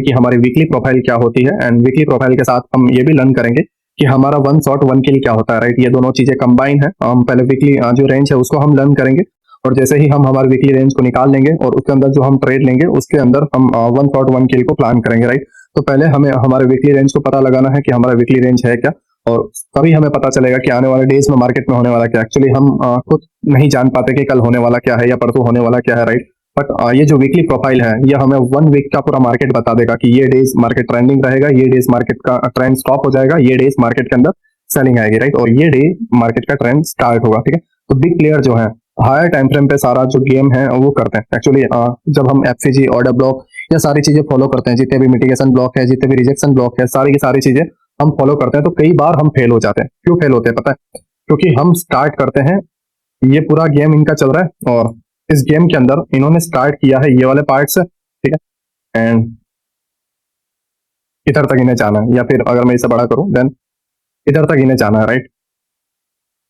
कि हमारी weekly profile क्या होती है, एंड वीकली प्रोफाइल के साथ हम ये भी लर्न करेंगे कि हमारा वन शॉट वन किल क्या होता है, राइट। ये दोनों चीजें कंबाइन है। हम पहले वीकली जो रेंज है उसको हम लर्न करेंगे, और जैसे ही हम हमारे वीकली रेंज को निकाल लेंगे और उसके अंदर जो हम ट्रेड लेंगे उसके अंदर हम वन शॉट वन किल को प्लान करेंगे, राइट। तो पहले हमें हमारे वीकली रेंज को पता लगाना है कि हमारा वीकली रेंज है क्या, और तभी हमें पता चलेगा कि आने वाले डेज में मार्केट में होने वाला क्या। एक्चुअली हम खुद नहीं जान पाते कि कल होने वाला क्या है या परसों होने वाला क्या है, राइट। बट ये जो वीकली प्रोफाइल है ये हमें वन वीक का पूरा मार्केट बता देगा कि ये डेज मार्केट ट्रेंडिंग रहेगा, ये डेज मार्केट का ट्रेंड स्टॉप हो जाएगा, ये डेज मार्केट के अंदर सेलिंग आएगी, राइट, और ये डे मार्केट का ट्रेंड स्टार्ट होगा, ठीक है। तो बिग प्लेयर जो है हायर टाइम फ्रेम पे सारा जो गेम है वो करते हैं। एक्चुअली जब हम एफसीजी, ऑर्डर ब्लॉक, या सारी चीजें फॉलो करते हैं, जितने भी मिटिगेशन ब्लॉक है, जितने भी रिजेक्शन ब्लॉक है, सारी की सारी चीजें हम फॉलो करते हैं, तो कई बार हम फेल हो जाते हैं। क्यों फेल होते हैं पता है? क्योंकि हम स्टार्ट करते हैं, ये पूरा गेम इनका चल रहा है और इस गेम के अंदर इन्होंने स्टार्ट किया है ये वाले पार्ट से, ठीक है, एंड इधर तक इन्हें जाना है, या फिर अगर मैं इसे बड़ा करूं देन इधर तक इन्हें जाना है, राइट।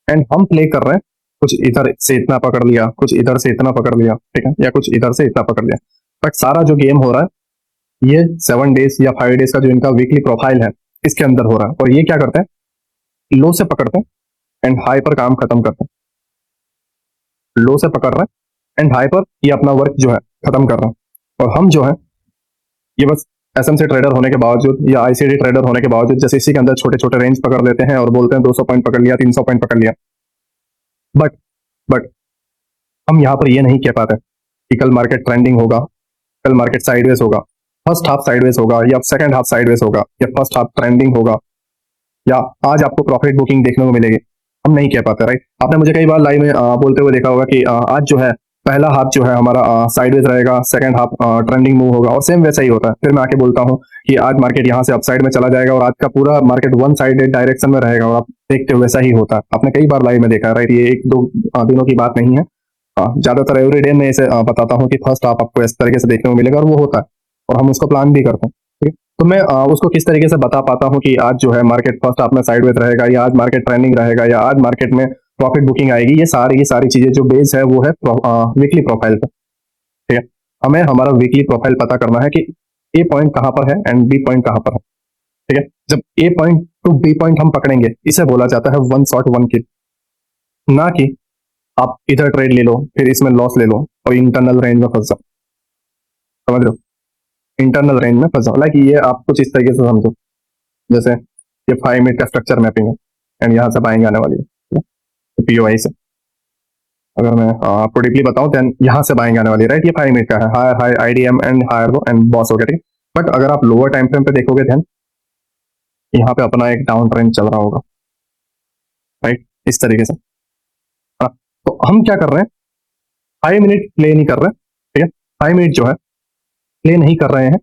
एंड हम प्ले कर रहे हैं, कुछ इधर से इतना पकड़ लिया, कुछ इधर से इतना पकड़ लिया, ठीक है, या कुछ इधर से इतना पकड़ लिया, बट सारा जो गेम हो रहा है ये 7 डेज या 5 डेज का जो इनका वीकली प्रोफाइल है इसके अंदर हो रहा है। और ये क्या करते हैं, लो से पकड़ते हैं एंड हाई पर काम खत्म करते हैं। लो से पकड़ रहे हैं एंड हाई पर ये अपना वर्क जो है खत्म कर रहे हैं। और हम जो है ये बस एसएमसी ट्रेडर होने के बावजूद या आईसीडी ट्रेडर होने के बावजूद जैसे इसी के अंदर छोटे छोटे रेंज पकड़ लेते हैं और बोलते हैं 200 पॉइंट पकड़ लिया, 300 पॉइंट पकड़ लिया, बट बट हम यहाँ पर ये नहीं कह पाते कि कल मार्केट ट्रेंडिंग होगा, कल मार्केट साइडवेज होगा, फर्स्ट हाफ साइडवेज होगा, या सेकंड हाफ साइडवेज होगा, या फर्स्ट हाफ ट्रेंडिंग होगा, या आज आपको प्रॉफिट बुकिंग देखने को मिलेगी। हम नहीं कह पाते, राइट। आपने मुझे कई बार लाइव में बोलते हुए देखा होगा कि आज जो है पहला हाफ जो है हमारा साइडवेज रहेगा, सेकंड हाफ ट्रेंडिंग मूव होगा, और सेम वैसा ही होता है। फिर मैं आके बोलता हूँ कि आज मार्केट यहाँ से अपसाइड में चला जाएगा और आज का पूरा मार्केट वन साइडेड डायरेक्शन में रहेगा, और आप देखते हो वैसा ही होता है। आपने कई बार लाइव में देखा है, राइट। ये एक दो दिनों की बात नहीं है, ज्यादातर एवरीडे मैं इसे बताता हूँ कि फर्स्ट हाफ आपको इस तरीके से देखने को मिलेगा, और वो होता है, और हम उसको प्लान भी करते हैं, ठीक है। तो मैं उसको किस तरीके से बता पाता हूँ कि आज जो है मार्केट फर्स्ट हाफ में साइडवेज रहेगा, या आज मार्केट ट्रेंडिंग रहेगा, या आज मार्केट में प्रॉफिट बुकिंग आएगी। ये सारी चीजें जो बेस है वो है वीकली प्रोफाइल पे, ठीक है। हमें हमारा वीकली प्रोफाइल पता करना है कि ए पॉइंट कहाँ पर है एंड बी पॉइंट कहाँ पर है, ठीक है। जब ए पॉइंट टू बी पॉइंट हम पकड़ेंगे इसे बोला जाता है वन शॉट वन किल। ना कि आप इधर ट्रेड ले लो फिर इसमें लॉस ले लो और इंटरनल रेंज में फंस जाओ, समझ लो, इंटरनल रेंज में फंस जाओ। लाइक ये आप कुछ इस तरीके से समझो, जैसे ये 5 मिनट का स्ट्रक्चर मैपिंग है एंड यहाँ से बाइंग आने वाली है पीओआई से। अगर मैं आपको डीपली बताऊं देन यहाँ से बाइंग आने वाली है, राइट। ये 5 मिनट का है, higher high IDM and higher low and BOS हो गया, ठीक। बट अगर आप लोअर टाइम फ्रेम पे देखोगे देन यहाँ पे अपना एक डाउन ट्रेंड चल रहा होगा, राइट, इस तरीके से। हाँ, तो हम क्या कर रहे हैं, 5 मिनट प्ले नहीं कर रहे, ठीक है। 5 मिनट जो है प्ले नहीं कर रहे हैं,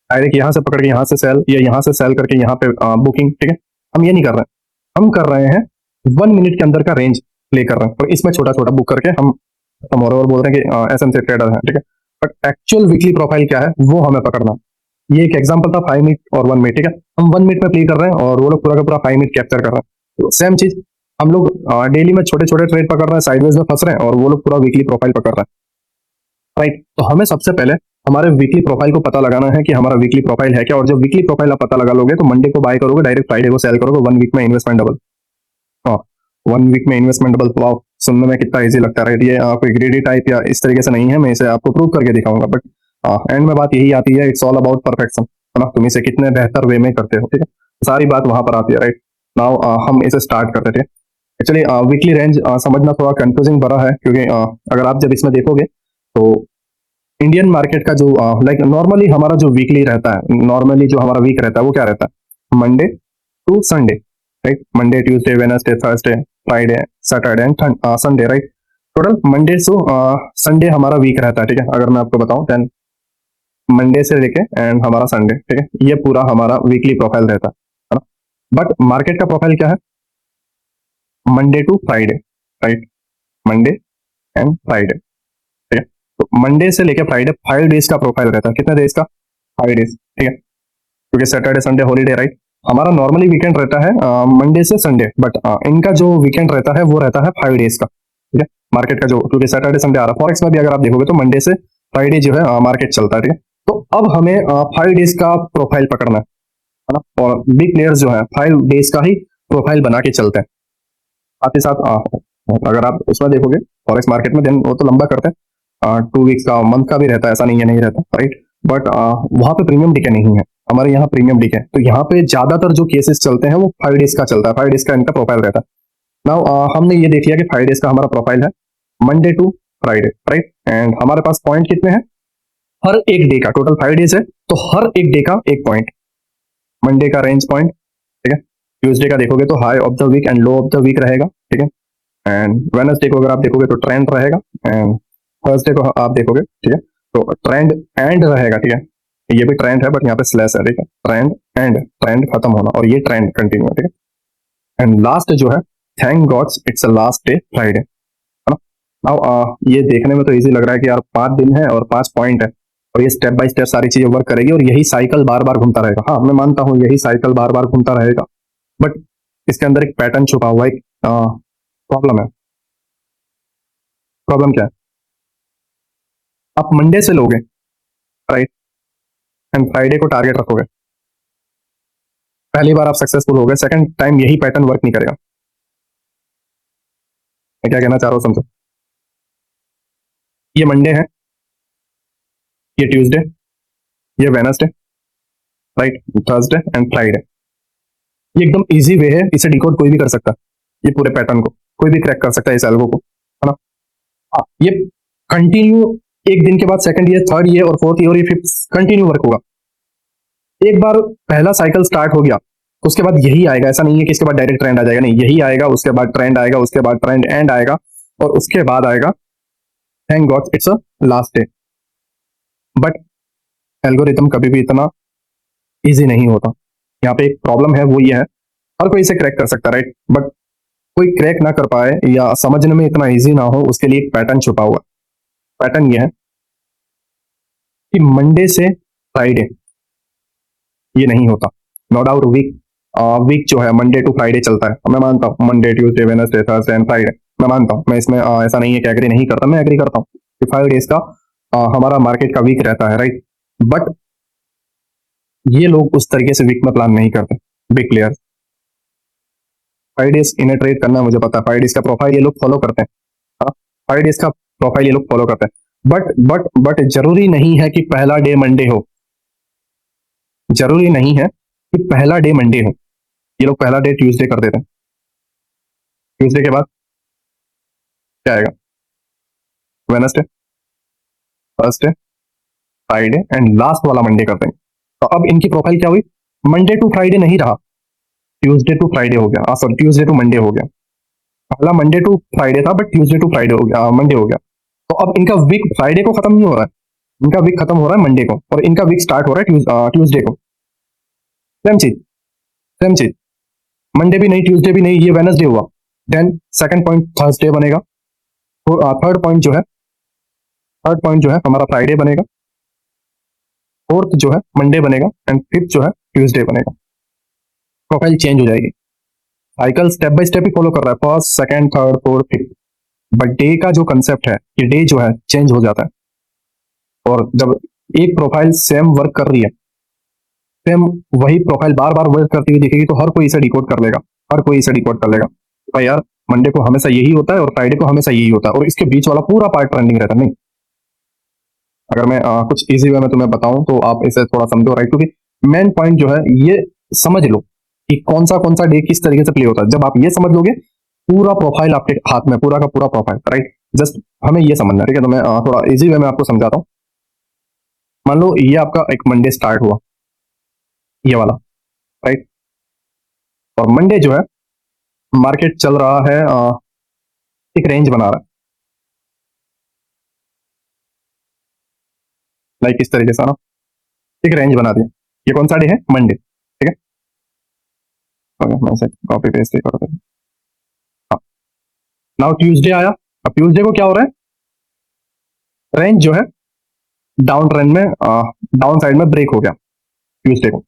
डायरेक्ट यहाँ से पकड़ के यहाँ से सेल या यहाँ से सेल करके यहाँ पे बुकिंग, ठीक है। हम ये नहीं कर रहे हैं, हम कर रहे हैं 1 मिनट के अंदर का रेंज प्ले कर रहे हैं, और इसमें छोटा छोटा बुक करके हम मोरओवर बोल रहे हैं कि एसएमसी ट्रेडर है, ठीक है। बट एक्चुअल वीकली प्रोफाइल क्या है वो हमें पकड़ना है। ये एक एग्जांपल था 5 मिनट और 1 मिनट, ठीक है। हम 1 मिनट में प्ले कर रहे हैं और वो लोग पूरा का पूरा 5 मिनट कैप्चर कर रहे हैं। तो सेम चीज हम लोग डेली में छोटे छोटे ट्रेड पकड़ रहे हैं, साइडवेज में फंस रहे हैं, और वो लोग पूरा वीकली प्रोफाइल पकड़ रहे हैं, राइट। तो हमें सबसे पहले हमारे वीकली प्रोफाइल को पता लगाना है कि हमारा वीकली प्रोफाइल है क्या, और जब वीकली प्रोफाइल आप पता लगा लोगे तो मंडे को बाय करोगे, डायरेक्ट फ्राइडे को सेल करोगे, 1 वीक में इन्वेस्टमेंट डबल। हाँ, 1 वीक में इन्वेस्टमेंट डबल, वाओ, सुनने में कितना इजी लगता है, राइट। ये कोई ग्रेडी टाइप या इस तरीके से नहीं है, मैं इसे आपको प्रूव करके दिखाऊंगा। बट एंड में बात यही आती है, इट्स ऑल अबाउट परफेक्शन, है ना। तुम इसे कितने बेहतर वे में करते हो, ठीक है, सारी बात वहां पर आती है, राइट। नाउ हम इसे स्टार्ट करते थे। एक्चुअली वीकली रेंज समझना थोड़ा कंफ्यूजिंग भरा है, क्योंकि अगर आप जब इसमें देखोगे तो इंडियन मार्केट का जो लाइक नॉर्मली हमारा जो वीकली रहता है, नॉर्मली जो हमारा वीक रहता है वो क्या रहता है, Monday to Sunday, right. Monday, Tuesday, Wednesday, Thursday, Friday, Saturday and Sunday, right. Total Monday to Sunday हमारा वीक रहता है, ठीक है। अगर मैं आपको बताऊं देन मंडे से लेके एंड हमारा संडे, ठीक है, ये पूरा हमारा वीकली प्रोफाइल रहता है ना। बट मार्केट का प्रोफाइल क्या है, Monday to Friday, right, Monday and Friday, ठीक है। तो मंडे से लेके फ्राइडे 5 डेज का प्रोफाइल रहता है। कितने डेज का, 5 डेज, ठीक है, क्योंकि सैटरडे संडे हॉलीडे, राइट। हमारा नॉर्मली वीकेंड रहता है मंडे से संडे, बट इनका जो वीकेंड रहता है वो रहता है 5 डेज का, ठीक है। मार्केट का जो, क्योंकि सैटरडे संडे आ रहा है, फॉरेक्स में भी अगर आप देखोगे तो मंडे से फ्राइडे जो है मार्केट चलता है, ठीक है। तो अब हमें 5 डेज का प्रोफाइल पकड़ना है ना, और बिग प्लेयर्स जो है 5 डेज का ही प्रोफाइल बना के चलते हैं। साथ ही साथ अगर आप उसमें देखोगे फॉरेक्स मार्केट में, देन वो तो लंबा करते हैं, 2 वीक्स का, मंथ का भी रहता है, ऐसा नहीं है नहीं रहता, राइट। बट वहां पे प्रीमियम डीके नहीं है, हमारे यहाँ प्रीमियम डीके है। तो यहाँ पे ज्यादातर जो केसेस चलते हैं वो 5 डेज का चलता है, 5 डेज का इनका प्रोफाइल रहता है। नाउ हमने ये देख लिया कि 5 डेज का हमारा प्रोफाइल है, Monday to Friday, right. And हमारे पास पॉइंट कितने हैं, हर एक डे का, टोटल 5 डेज है तो हर एक डे का एक पॉइंट। मंडे का रेंज पॉइंट, ठीक है। ट्यूसडे का देखोगे तो high of the week and low of the week रहेगा, ठीक है। एंड वेडनेसडे को अगर आप देखोगे तो ट्रेंड रहेगा, एंड थर्सडे को आप देखोगे, ठीक है, तो ट्रेंड एंड रहेगा, ठीक है। ये भी ट्रेंड है बट यहाँ पे स्लैश है, ठीक है, ट्रेंड एंड, ट्रेंड खत्म होना, और ये ट्रेंड कंटिन्यू, ठीक है। एंड लास्ट जो है, thank gods it's a last day Friday, है ना। नाउ ये देखने में तो इजी लग रहा है कि यार 5 दिन है और 5 पॉइंट है, और ये स्टेप बाय स्टेप सारी चीजें वर्क करेगी, और यही साइकिल बार बार घूमता रहेगा। हाँ, मैं मानता हूँ यही साइकिल बार बार घूमता रहेगा, बट इसके अंदर एक पैटर्न छुपा हुआ है, एक प्रॉब्लम है। प्रॉब्लम क्या है, आप मंडे से लोगे, राइट, एंड फ्राइडे को टारगेट रखोगे, पहली बार आप सक्सेसफुल हो गए, सेकंड टाइम यही पैटर्न वर्क नहीं करेगा। मैं क्या कहना चाह रहा हूँ समझो, ये मंडे है, ये ट्यूसडे, ये Wednesday, right, Thursday and Friday. ये एकदम इजी वे है, इसे डिकोड कोई भी कर सकता है, ये पूरे पैटर्न को कोई भी क्रैक कर सकता है, इस एल्गो को, है ना। ये कंटिन्यू, एक दिन के बाद सेकंड ईयर, थर्ड ईयर और फोर्थ ईयर और ये फिफ्थ कंटिन्यू वर्क होगा। एक बार पहला साइकिल स्टार्ट हो गया तो उसके बाद यही आएगा, ऐसा नहीं है कि इसके बाद डायरेक्ट ट्रेंड आ जाएगा, नहीं, यही आएगा, उसके बाद ट्रेंड आएगा, उसके बाद ट्रेंड एंड आएगा, और उसके बाद आएगा thank god it's a last day. But algorithm कभी भी इतना इजी नहीं होता। यहाँ पे एक प्रॉब्लम है, वो ये है, हर कोई इसे क्रैक कर सकता है, राइट, बट कोई क्रैक ना कर पाए या समझने में इतना इजी ना हो, उसके लिए एक पैटर्न छुपा हुआ है। पैटर्न ये है कि मंडे से फ्राइडे ये नहीं होता, नो डाउट। वीक वीक जो है मंडे टू फ्राइडे चलता है, मैं मानता हूँ, Monday Tuesday Wednesday Thursday and Friday, मैं मानता हूँ, मैं इसमें ऐसा नहीं है कि एग्री नहीं करता, मैं एग्री करता हूँ कि 5 डेज का हमारा मार्केट का वीक रहता है, राइट। बट ये लोग उस तरीके से वीक में प्लान नहीं करते, बिग प्लेयर। 5 डेज इन्हें ट्रेड करना मुझे पता है, 5 डेज का प्रोफाइल ये लोग फॉलो करते हैं, 5 डेज का प्रोफाइल ये लोग फॉलो करते हैं। बट जरूरी नहीं है कि पहला डे मंडे हो, जरूरी नहीं है कि पहला डे मंडे हो, ये लोग पहला डे ट्यूसडे कर देते हैं, ट्यूसडे के बाद क्या आएगा, Wednesday, Thursday, Friday and last वाला मंडे करते हैं। तो अब इनकी प्रोफाइल क्या हुई, मंडे टू फ्राइडे नहीं रहा, ट्यूसडे टू फ्राइडे हो गया, सॉरी ट्यूसडे टू मंडे हो गया। पहला मंडे टू फ्राइडे था बट ट्यूसडे टू फ्राइडे हो गया, मंडे हो गया। तो अब इनका वीक फ्राइडे को खत्म नहीं हो रहा है, इनका वीक खत्म हो रहा है मंडे को, और इनका वीक स्टार्ट हो रहा है ट्यूसडे को। सेम चीज, सेम चीज, मंडे भी नहीं, ट्यूसडे भी नहीं, ये वेनसडे हुआ, देन सेकंड पॉइंट थर्सडे बनेगा, थर्ड पॉइंट जो है, थर्ड पॉइंट जो है हमारा फ्राइडे बनेगा, फोर्थ जो है मंडे बनेगा, एंड फिफ्थ जो है ट्यूसडे बनेगा। प्रोफाइल चेंज हो जाएगी, cycle step by step he follow कर रहा है, first second third fourth fifth. But day का जो कंसेप्ट है, ये डे जो है चेंज हो जाता है, और जब एक प्रोफाइल सेम वर्क कर रही है, सेम वही प्रोफाइल बार बार वर्क करती हुई दिखेगी, तो हर कोई इसे डिकोड कर लेगा, हर कोई इसे डिकोड कर लेगा, भाई यार मंडे को हमेशा यही होता है और फ्राइडे को हमेशा यही होता है, और इसके बीच वाला पूरा पार्ट ट्रेंडिंग रहता है। नहीं, अगर मैं कुछ इजी वे में तुम्हें बताऊं तो आप इसे थोड़ा समझो, राइट, क्योंकि मेन पॉइंट जो है ये समझ लो कि कौन सा डे किस तरीके से प्ले होता है। जब आप ये समझ लोगे, पूरा प्रोफाइल आपके हाथ में, पूरा का पूरा प्रोफाइल, राइट। जस्ट हमें ये समझना है, ठीक है। तो मैं थोड़ा इजी वे में आपको समझाता हूँ। मान लो ये आपका एक मंडे स्टार्ट हुआ, ये वाला, राइट, और मंडे जो है मार्केट चल रहा है, एक रेंज बना रहा है, लाइक इस तरीके से ना, एक रेंज बना दिया। ये कौन सा डे है, मंडे, ठीक है। मैं इसे कॉपी पेस्ट कर देता हूं। हाँ, नाउ ट्यूसडे आया, अब ट्यूसडे को क्या हो रहा है, रेंज जो है डाउन ट्रेंड में, डाउन साइड में ब्रेक हो गया ट्यूसडे को।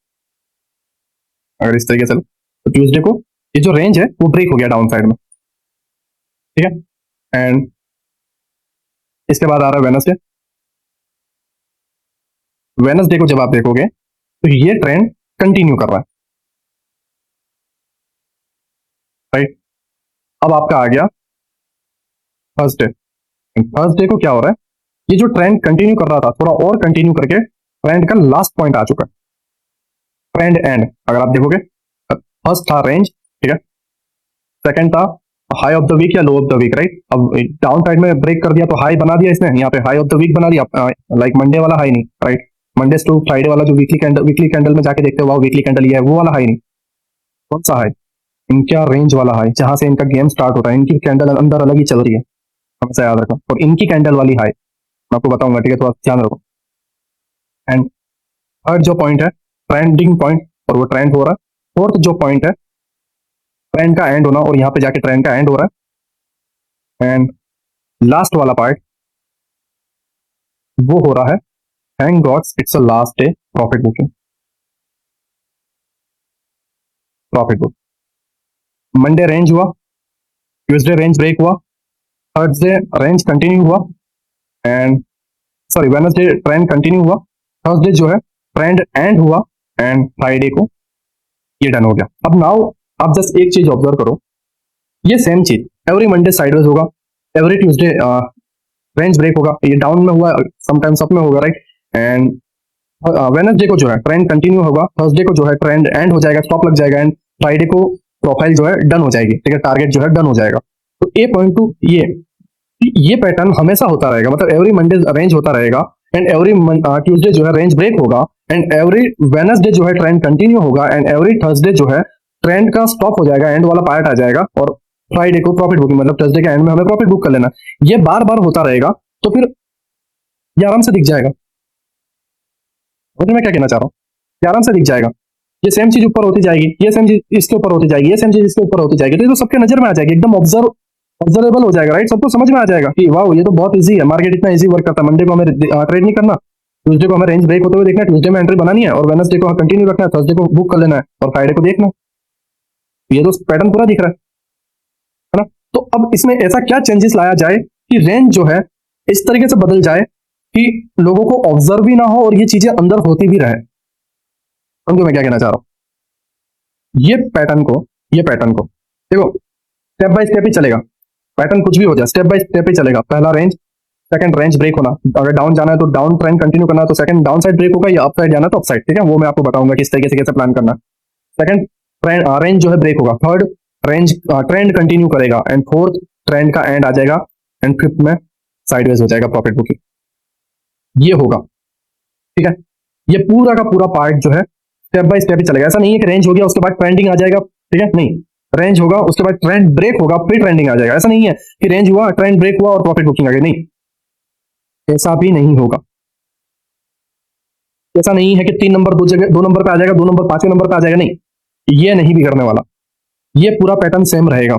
अगर इस तरीके से लो, तो ट्यूसडे को ये जो रेंज है वो ब्रेक हो गया डाउन साइड में, ठीक है। एंड इसके बाद आ रहा है वेनसडे, वेनसडे को जब आप देखोगे तो ये ट्रेंड कंटिन्यू कर रहा है, राइट। अब आपका आ गया थर्सडे। थर्सडे को क्या हो रहा है, ये जो ट्रेंड कंटिन्यू कर रहा था थोड़ा और कंटिन्यू करके ट्रेंड का लास्ट पॉइंट आ चुका है, ट्रेंड एंड। अगर आप देखोगे फर्स्ट था रेंज, ठीक है, सेकंड था हाई ऑफ द वीक या low of the week, right. अब डाउन साइड में ब्रेक कर दिया तो हाई बना दिया इसने, यहाँ पे हाई ऑफ द वीक बना दिया, लाइक मंडे वाला हाई नहीं, राइट। मंडे टू फ्राइडे वाला जो वीकली कैंडल में जाके देखते हो वीकली कैंडल ये है, वो वाला हाई नहीं। कौन सा हाई, इनका रेंज वाला हाई, जहां से इनका गेम स्टार्ट होता है। इनकी कैंडल अंदर अलग ही चल रही है, हमेशा याद रखो। और इनकी कैंडल वाली हाई मैं आपको बताऊंगा, ठीक है, थोड़ा ध्यान रखो। एंड थर्ड जो पॉइंट है ट्रेंडिंग पॉइंट, और वो ट्रेंड हो रहा है। फोर्थ जो पॉइंट है ट्रेंड का एंड होना, और यहाँ पे जाके ट्रेंड का एंड हो रहा है। एंड लास्ट वाला पार्ट वो हो रहा है thank gods it's a last day profit booking, profit book. Monday range हुआ, ट्यूसडे रेंज ब्रेक हुआ, थर्सडे रेंज कंटिन्यू हुआ, and sorry Wednesday trend continue हुआ, थर्सडे जो है ट्रेंड एंड हुआ, एंड फ्राइडे को ये डन हो गया। अब नाउ आप जस्ट एक चीज ऑब्जर्व करो, ये सेम चीज एवरी मंडे साइडवेज होगा, एवरी ट्यूसडे रेंज ब्रेक होगा, ये डाउन में हुआ समटाइम्स अप में होगा, राइट। एंड वेडनेसडे को जो है ट्रेंड कंटिन्यू होगा, थर्सडे को जो है ट्रेंड एंड हो जाएगा, स्टॉप लग जाएगा, एंड फ्राइडे को प्रोफाइल जो है डन हो जाएगी, ठीक है, टारगेट जो है डन हो जाएगा। तो ए पॉइंट टू ये पैटर्न हमेशा होता रहेगा, मतलब एवरी मंडे रेंज होता रहेगा, एंड एवरी ट्यूसडे जो है रेंज ब्रेक होगा, एंड एवरी वेडनेसडे जो है ट्रेंड कंटिन्यू होगा, एंड एवरी थर्सडे जो है ट्रेंड का स्टॉप हो जाएगा, एंड वाला पार्ट आ जाएगा, और फ्राइडे को प्रॉफिट बुकिंग, मतलब थर्सडे के एंड में हमें प्रॉफिट बुक कर लेना। ये बार बार होता रहेगा, तो फिर ये आराम से दिख जाएगा। मैं क्या कहना चाह रहा हूँ, ये आराम से दिख जाएगा। ये सेम चीज ऊपर होती जाएगी, ये सेम चीज इसके ऊपर होती जाएगी, ये सेम चीज इसके ऊपर होती जाएगी, तो ये तो सबके नजर में आ जाएगी, एकदम ऑब्जर्वेबल हो जाएगा, राइट। सबको समझ में आ जाएगा कि वाह ये तो बहुत इजी है, मार्केट इतना इजी वर्क करता है। मंडे को हमें ट्रेड नहीं करना, ट्यूसडे को हमें रेंज ब्रेक होते हुए देखना है, ट्यूसडे में एंट्री बनानी है, और वेडनेसडे को कंटिन्यू रखना है, थर्सडे को बुक कर लेना है, और फ्राइडे को देखना। ये तो पैटर्न पूरा दिख रहा है ना। तो अब इसमें ऐसा क्या चेंजेस लाया जाए कि रेंज जो है इस तरीके से बदल जाए कि लोगों को ऑब्जर्व भी ना हो और ये चीजें अंदर होती भी रहे। समझो मैं क्या कहना चाह रहा हूँ। ये पैटर्न को देखो, स्टेप बाय स्टेप ही चलेगा, पैटर्न कुछ भी हो जाए स्टेप बाय स्टेप ही चलेगा। पहला रेंज, सेकंड रेंज ब्रेक होना, अगर डाउन जाना है तो डाउन ट्रेंड कंटिन्यू करना है तो सेकंड डाउन साइड ब्रेक होगा, या अप साइड जाना है तो अप साइड, ठीक है, वो मैं आपको बताऊंगा किस तरीके से कैसे प्लान करना है। सेकंड ट्रेंड रेंज जो है ब्रेक होगा, थर्ड रेंज ट्रेंड कंटिन्यू करेगा, एंड फोर्थ ट्रेंड का एंड आ जाएगा, एंड फिफ्थ में साइडवेज हो जाएगा प्रॉफिट बुकिंग। ये होगा, ठीक है। ये पूरा का पूरा पार्ट जो है स्टेप बाय स्टेप ही चलेगा। ऐसा नहीं है कि रेंज हो गया उसके बाद ट्रेंडिंग आ जाएगा, ठीक है, नहीं। रेंज होगा उसके बाद ट्रेंड ब्रेक होगा फिर ट्रेंडिंग आ जाएगा। ऐसा नहीं है कि रेंज हुआ ट्रेंड ब्रेक हुआ और प्रॉफिट बुकिंग आ गई, नहीं, ऐसा भी नहीं होगा। ऐसा नहीं है कि 3 नंबर 2 नंबर पे आ जाएगा, 2 नंबर 5वें नंबर पे आ जाएगा, नहीं, ये नहीं बिगड़ने वाला। ये पूरा पैटर्न सेम रहेगा,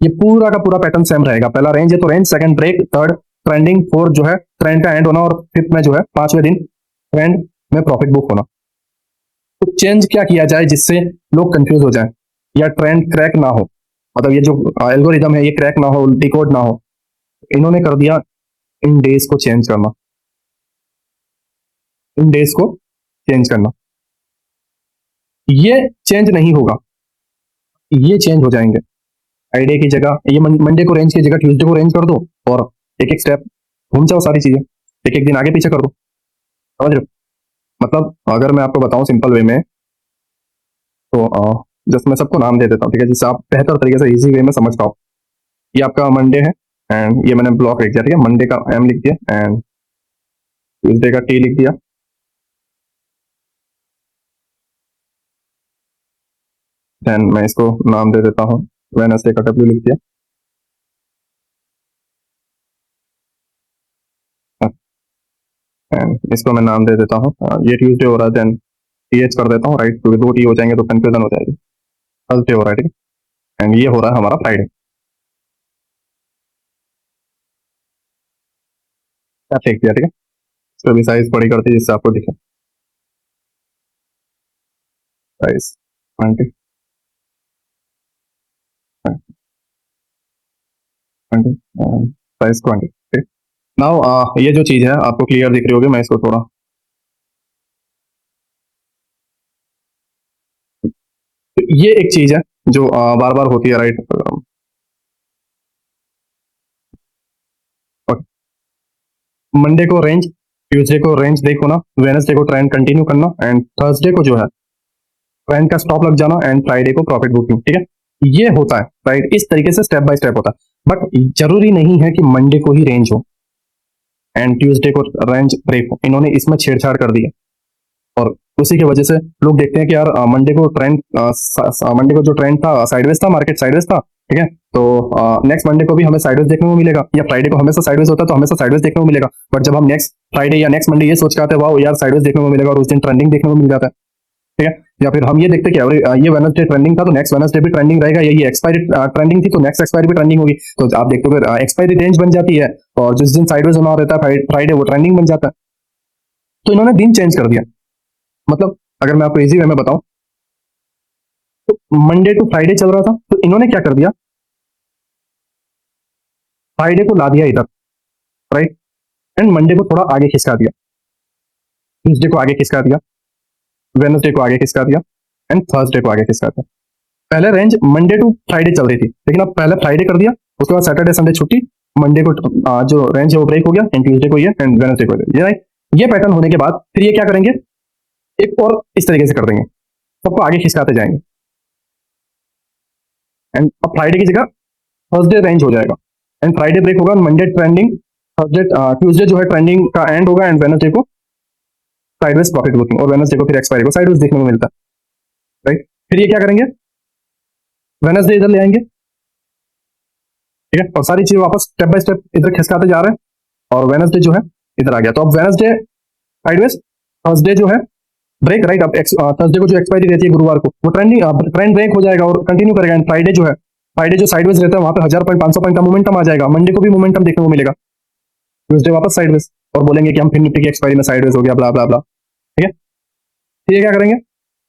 ये पूरा का पूरा पैटर्न सेम रहेगा। पहला रेंज है तो range, second break, third trending, fourth जो है ट्रेंड का एंड होना, और फिफ्थ में जो है 5वें दिन ट्रेंड में प्रॉफिट बुक होना। तो चेंज क्या किया जाए जिससे लोग कंफ्यूज हो जाए या ट्रेंड क्रैक ना हो, मतलब ये जो एल्गोरिदम है ये क्रैक ना हो, डिकोड ना हो। इन्होंने कर दिया इन डेज को चेंज करना, इन डेज को चेंज करना। ये चेंज नहीं होगा, ये चेंज हो जाएंगे। फ्राइडे की जगह ये मंडे को रेंज की जगह ट्यूसडे को रेंज कर दो, और एक एक स्टेप घूम जाओ, सारी चीजें एक एक दिन आगे पीछे कर दो। समझ रहे हो, मतलब अगर मैं आपको बताऊं सिंपल वे में, तो जस्ट मैं सबको नाम दे देता हूँ, ठीक है, जिससे आप बेहतर तरीके से इजी वे में समझ पाओ। ये आपका मंडे है, एंड ये मैंने ब्लॉक लिख दिया, ठीक है, मंडे का एम लिख दिया, एंड ट्यूसडे का टी लिख दिया, देन मैं इसको नाम दे देता हूँ वेडनेसडे का डब्ल्यू लिख दिया, एंड इसको मैं नाम दे देता हूँ ये ट्यूसडे हो रहा है, देन टी एच कर देता हूँ, राइट, क्योंकि 2 टी हो जाएंगे तो कंफ्यूजन हो जाएगी। थर्सडे हो रहा है, ठीक है, एंड ये हो रहा है हमारा फ्राइडे। क्या लिख दिया, ठीक है, इसको भी साइज बड़ी करती है जिससे आपको दिखे, साइज 20, 20, साइज 20, ठीक। नाउ ये जो चीज है आपको क्लियर दिख रही होगी, मैं इसको थोड़ा तो ये एक चीज है जो बार बार होती है, राइट। मंडे को रेंज, ट्यूसडे को रेंज देखो ना, वेडनेसडे को ट्रेंड कंटिन्यू करना, एंड थर्सडे को जो है ट्रेंड का स्टॉप लग जाना, एंड फ्राइडे को प्रॉफिट बुकिंग, ठीक है। ये होता है, राइट। इस तरीके से स्टेप बाय स्टेप होता है, बट जरूरी नहीं है कि मंडे को ही रेंज हो एंड ट्यूसडे को रेंज ब्रेक हो। इन्होंने इसमें छेड़छाड़ कर दी है, और उसी की वजह से लोग देखते हैं कि यार मंडे को ट्रेंड, मंडे को जो ट्रेंड था साइडवेज था, मार्केट साइडवेज था, ठीक है। तो नेक्स्ट मंडे को भी हमें साइडवेज देखने को मिलेगा, या फ्राइडे को हमेशा साइडवेज होता है तो हमेशा साइडवेज देखने को मिलेगा। बट जब हम नेक्स्ट फ्राइडे या नेक्स्ट मंडे ये सोच के आते हैं वाह यार साइडवेज देखने को मिलेगा, और उस दिन ट्रेंडिंग देखने को मिल जाता है, ठीक है। या फिर हम ये देखते हैं कि अरे ये वेडनेसडे ट्रेंडिंग था तो नेक्स्ट वेडनेसडे भी ट्रेंडिंग रहेगा, या ये एक्सपायरी ट्रेंडिंग थी तो नेक्स्ट एक्सपायरी भी ट्रेंडिंग होगी। तो आप देखते हो फिर एक्सपायरी रेंज बन जाती है, और जिस दिन साइडवेज होना रहता है फ्राइडे, वो ट्रेंडिंग बन जाता है। तो इन्होंने दिन चेंज कर दिया। मतलब अगर मैं आपको इजी वे में बताऊं, तो मंडे टू फ्राइडे चल रहा था, तो इन्होंने क्या कर दिया, फ्राइडे को ला दिया इधर, राइट, एंड मंडे को थोड़ा आगे खिसका दिया, ट्यूसडे को आगे खिसका दिया, वेडनेसडे को आगे खिसका दिया, एंड थर्सडे को आगे खिसका दिया। पहले रेंज मंडे टू फ्राइडे चल रही थी, लेकिन अब पहले फ्राइडे कर दिया, उसके बाद सैटरडे संडे छुट्टी, मंडे को जो रेंज है वो ब्रेक हो गया, एंड ट्यूसडे को ये, एंड वेडनेसडे को ये, राइट। ये पैटर्न होने के बाद फिर ये क्या करेंगे, एक और इस तरीके से कर देंगे, सबको आगे खिसकाते जाएंगे, एंड अब फ्राइडे की जगह थर्सडे रेंज हो जाएगा, एंड फ्राइडे ब्रेक होगा, मंडे ट्रेंडिंग, थर्सडे ट्यूसडे जो है ट्रेंडिंग का एंड होगा, एंड वेडनेसडे को साइडवेज प्रॉफिट बुकिंग, और वेडनेसडे को फिर एक्सपायरी को साइडवेज देखने को मिलता है, राइट। फिर ये क्या करेंगे, वेडनेसडे इधर ले आएंगे, ठीक है, और सारी चीजें वापस स्टेप बाय स्टेप इधर खिसकाते जा रहे हैं, और वेडनेसडे जो है इधर आ गया। तो अब वेडनेसडे साइडवेज, थर्सडे जो है ब्रेक, राइट। अब थर्सडे को जो एक्सपायरी रहती है गुरुवार को, वो ट्रेंड ब्रेक हो जाएगा और कंटिन्यू करेगा, एंड फ्राइडे जो है, फ्राइडे जो साइडवेज रहता है वहां पे 1000 पॉइंट 500 पॉइंट का मोमेंटम आ जाएगा, मंडे को भी मोमेंटम देखने को मिलेगा, ट्यूसडे वापस साइडवेज, और बोलेंगे कि हम फिर निफ्टी की एक्सपायरी में साइडवेज हो गया, ब्ला ब्ला ब्ला, ठीक है। फिर ये क्या करेंगे,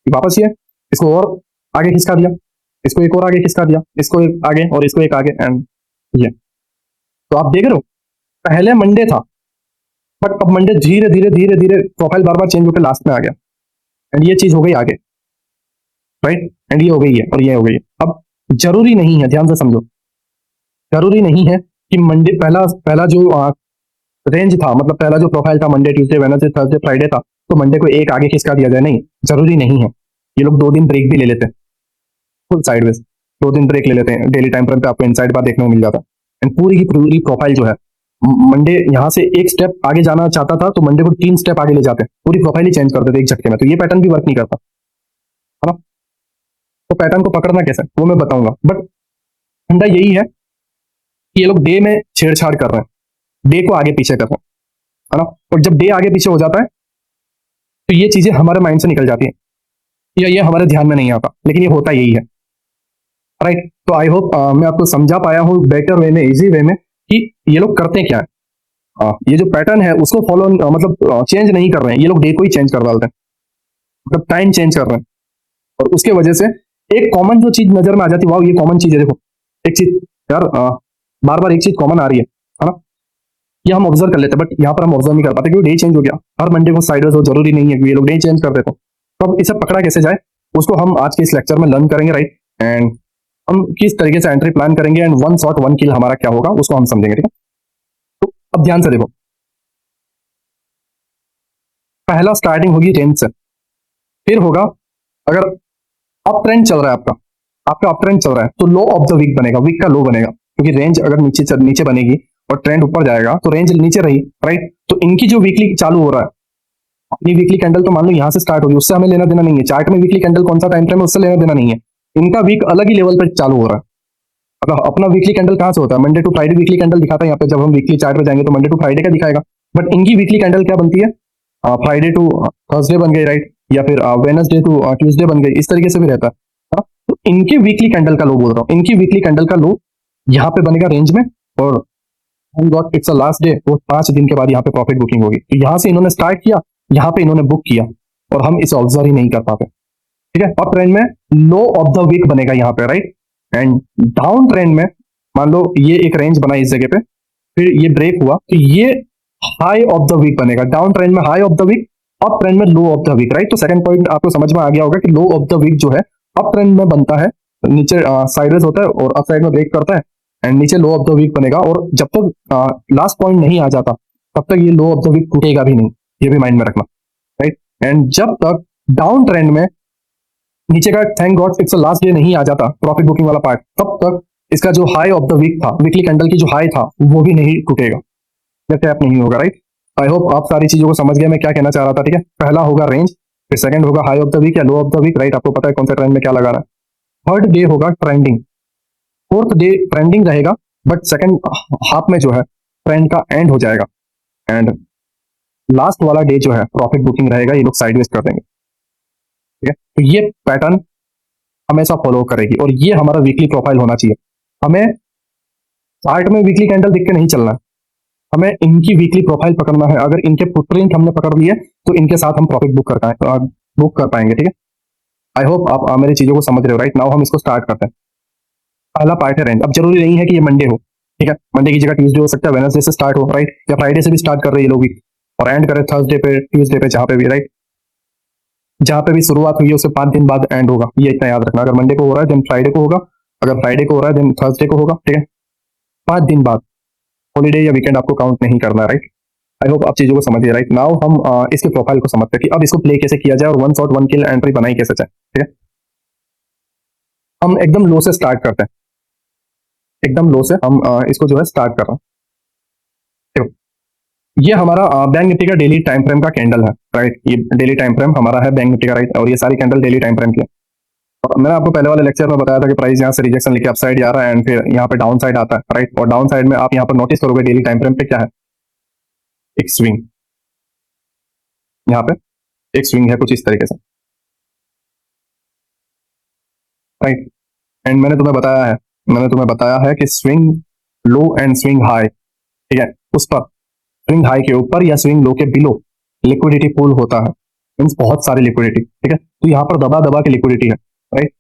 वापस ये इसको और आगे खिसका दिया, इसको एक और आगे खिसका दिया, इसको एक आगे और इसको एक आगे, एंड ये। तो आप देख रहे हो पहले मंडे था, बट अब मंडे धीरे धीरे धीरे धीरे प्रोफाइल बार बार चेंज होकर लास्ट में आ गया, एंड ये चीज हो गई आगे, राइट, एंड ये हो गई है और ये हो गई है। अब जरूरी नहीं है, ध्यान से समझो, जरूरी नहीं है कि मंडे पहला पहला जो रेंज था, मतलब पहला जो प्रोफाइल था Monday Tuesday Wednesday Thursday Friday था, तो मंडे को एक आगे खिसका दिया जाए, नहीं, जरूरी नहीं है। ये लोग 2 दिन ब्रेक भी ले लेते हैं, फुल साइडवेज 2 दिन ब्रेक ले लेते हैं, डेली टाइम फ्रेम पे आपको इनसाइड बार देखने को मिल जाता है, एंड पूरी की पूरी प्रोफाइल जो है, मंडे यहाँ से एक स्टेप आगे जाना चाहता था तो मंडे को 3 स्टेप आगे ले जाते हैं, पूरी प्रोफाइल ही चेंज कर देते एक झटके में। तो ये पैटर्न भी वर्क नहीं करता, है ना। तो पैटर्न को पकड़ना कैसे, वो मैं बताऊंगा, बट फंडा यही है कि ये लोग डे में छेड़छाड़ कर रहे हैं, डे को आगे पीछे कर रहे हैं, है ना। और जब डे आगे पीछे हो जाता है तो ये चीजें हमारे माइंड से निकल जाती है, या ये हमारे ध्यान में नहीं आता, लेकिन ये होता यही है, राइट। तो आई होप मैं आपको समझा पाया हूँ बेटर वे में, इजी वे में, कि ये लोग करते क्या है। ये जो पैटर्न है उसको फॉलो मतलब चेंज नहीं कर रहे हैं, ये लोग डे को ही चेंज कर डालते हैं, मतलब टाइम चेंज कर रहे हैं, और उसके वजह से एक कॉमन जो चीज नजर में आ जाती है, वाह ये कॉमन चीज है, देखो एक चीज यार बार बार एक चीज कॉमन आ रही है ना, ये हम ऑब्जर्व कर लेते हैं, बट यहाँ पर हम ऑब्जर्व नहीं कर पाते क्योंकि डे चेंज हो गया, हर मंडे को साइडवेज हो जरूरी नहीं है कि ये लोग डे चेंज कर देते हैं। तो अब इसे पकड़ा कैसे जाए, उसको हम आज के इस लेक्चर में लर्न करेंगे, राइट, एंड हम किस तरीके से एंट्री प्लान करेंगे, एंड 1 शॉट 1 किल हमारा क्या होगा उसको हम समझेंगे, ठीक है। तो अब ध्यान से देखो, पहला स्टार्टिंग होगी रेंज से, फिर होगा अगर अप ट्रेंड चल रहा है आपका अप ट्रेंड चल रहा है तो लो ऑफ द वीक बनेगा, वीक का लो बनेगा, क्योंकि रेंज अगर नीचे बनेगी और ट्रेंड ऊपर जाएगा तो रेंज नीचे रही, राइट। तो इनकी जो वीकली चालू हो रहा है, अपनी वीकली कैंडल तो मान लो यहाँ से स्टार्ट होगी, उससे हमें लेना देना नहीं है, चार्ट में वीकली कैंडल कौन सा टाइम फ्रेम है उससे लेना देना नहीं है, इनका वीक अलग ही लेवल पर चालू हो रहा है। मतलब अपना वीकली कैंडल कहाँ से होता है, Monday to Friday weekly candle दिखाता है यहाँ पे, जब हम वीकली चार्ट पे जाएंगे तो मंडे टू फ्राइडे का दिखाएगा, बट इनकी वीकली कैंडल क्या बनती है, फ्राइडे टू थर्सडे बन गई, राइट, या फिर वेडनेसडे टू ट्यूसडे बन गई, इस तरीके से भी रहता है। तो इनकी वीकली कैंडल का लो बोल रहा हूँ, इनकी वीकली कैंडल का लो यहाँ पे बनेगा रेंज में, और इट्स लास्ट डे, वो 5 दिन के बाद यहाँ पे प्रॉफिट बुकिंग होगी। तो यहाँ से इन्होंने स्टार्ट किया, यहाँ पे इन्होंने बुक किया, और हम इसे ऑब्जर्व ही नहीं कर पाते, ठीक है। अप ट्रेंड में लो ऑफ द वीक बनेगा यहाँ पे, राइट, एंड डाउन ट्रेंड में मान लो ये एक रेंज बना इस जगह पे, फिर ये ब्रेक हुआ तो ये हाई ऑफ द वीक बनेगा, डाउन ट्रेंड में high of the week, up trend में low of the week, right. तो सेकंड पॉइंट आपको समझ में आ गया होगा कि लो ऑफ द वीक जो है अप ट्रेंड में बनता है, नीचे साइडवेज होता है और अप साइड में ब्रेक करता है एंड नीचे लो ऑफ द वीक बनेगा, और जब तक लास्ट पॉइंट नहीं आ जाता तब तक ये लो ऑफ द वीक टूटेगा भी नहीं, ये भी माइंड में रखना, राइट। एंड जब तक डाउन ट्रेंड में नीचे का thank god it's last day नहीं आ जाता प्रॉफिट बुकिंग वाला पार्ट, तब तक इसका जो हाई ऑफ द वीक था, वीकली कैंडल की जो हाई था, वो भी नहीं टूटेगा, जैसे आप नहीं होगा, राइट। आई होप आप सारी चीजों को समझ गए मैं क्या कहना चाह रहा था, ठीक है। पहला होगा रेंज, फिर सेकंड होगा हाई ऑफ द वीक या low of the week, right, आपको पता है कौन सा ट्रेंड में क्या लगा रहा है। थर्ड डे होगा ट्रेंडिंग, फोर्थ डे ट्रेंडिंग रहेगा, बट सेकंड हाफ में जो है ट्रेंड का एंड हो जाएगा, एंड लास्ट वाला डे जो है प्रॉफिट बुकिंग रहेगा, ये लोग साइडवेज कर देंगे, ठीक है। तो ये पैटर्न हमेशा फॉलो करेगी और ये हमारा वीकली प्रोफाइल होना चाहिए। हमें चार्ट में वीकली कैंडल दिख के नहीं चलना है, हमें इनकी वीकली प्रोफाइल पकड़ना है। अगर इनके फुटप्रिंट हमने पकड़ लिए तो इनके साथ हम प्रॉफिट बुक कर पाएंगे, ठीक है। आई होप आप मेरी चीजों को समझ रहे हो, राइट। नाउ हम इसको स्टार्ट करते हैं। पहला पार्ट है रेंज। अब जरूरी नहीं है कि ये मंडे हो, ठीक है, मंडे की जगह ट्यूसडे हो सकता है, वेडनेसडे से स्टार्ट हो, राइट, या फ्राइडे से भी स्टार्ट कर रहे हैं ये लोग भी और एंड करे थर्सडे पे, ट्यूसडे पे, जहां पे भी, राइट, जहां पे भी शुरुआत हुई है उससे 5 दिन बाद एंड होगा, ये इतना याद रखना। अगर मंडे को हो रहा है देन फ्राइडे को होगा, अगर फ्राइडे को हो रहा है देन थर्सडे को होगा, ठीक है। 5 दिन बाद, हॉलीडे या वीकेंड आपको काउंट नहीं करना है, राइट। आई होप आप चीजों को समझिए, राइट। नाउ हम इसके प्रोफाइल को समझते हैं कि अब इसको प्ले कैसे किया जाए और one shot one kill entry बनाई कैसे जाए, ठीक है। हम एकदम लो से स्टार्ट करते हैं, एकदम लो से हम इसको जो है स्टार्ट कर रहे हैं। देखो, ये हमारा बैंक निफ्टी का डेली टाइम फ्रेम का कैंडल है, राइट। ये डेली टाइम फ्रेम हमारा है बैंक निफ्टी का, राइट, और ये सारी कैंडल डेली टाइम फ्रेम की है। और मैंने आपको पहले वाले लेक्चर में बताया था कि प्राइस यहाँ से रिजेक्शन लेके अपसाइड जा रहा है एंड फिर यहाँ पे डाउन साइड आता है, राइट। और डाउन साइड में आप यहाँ पर नोटिस करोगे डेली टाइम फ्रेम पे क्या है, एक स्विंग, यहाँ पे एक स्विंग है कुछ इस तरीके से, राइट। एंड मैंने तुम्हें बताया है कि swing low and swing high, ठीक है, उस पर स्विंग हाई के ऊपर या स्विंग लो के बिलो लिक्विडिटी पूल होता है, मीन्स बहुत सारी लिक्विडिटी, ठीक है। तो यहाँ पर दबा दबा के लिक्विडिटी है, राइट।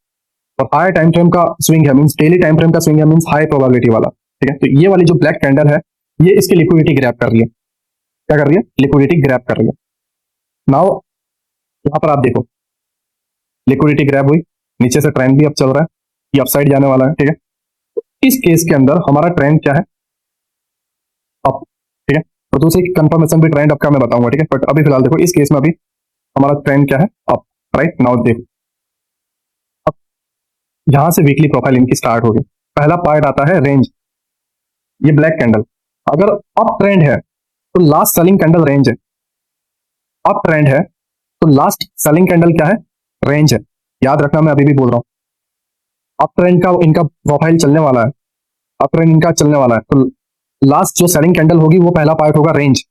और हाई टाइम फ्रेम का स्विंग है, मीन्स डेली टाइम फ्रेम का स्विंग है, मीन्स हाई प्रोबेबिलिटी वाला, ठीक है। तो ये वाली जो ब्लैक कैंडल है ये इसकी लिक्विडिटी ग्रैब कर रही है, क्या कर रही है, लिक्विडिटी ग्रैब कर रही है। नाउ यहाँ पर आप देखो लिक्विडिटी ग्रैब हुई, नीचे से ट्रेंड भी अब चल रहा है, ये अपसाइड जाने वाला है, ठीक है। तो इस केस के अंदर हमारा ट्रेंड क्या है, अप, ठीक है। तो दूसरी कंफर्मेशन भी ट्रेंड अप का मैं बताऊंगा, ठीक है। बट अभी फिलहाल देखो इस केस में अभी हमारा ट्रेंड क्या है, अप, राइट। नाउ देखो अब यहां से वीकली प्रोफाइल इनकी स्टार्ट होगी। पहला पार्ट आता है रेंज, ये ब्लैक कैंडल, अगर अप ट्रेंड है तो लास्ट सेलिंग कैंडल रेंज है, अप ट्रेंड है तो लास्ट सेलिंग कैंडल क्या है, रेंज है। याद रखना, मैं अभी भी बोल रहा हूं अप ट्रेंड का इनका प्रोफाइल चलने वाला है, अप ट्रेंड इनका चलने वाला है, तो लास्ट जो सेलिंग कैंडल होगी वो पहला पार्ट होगा रेंज,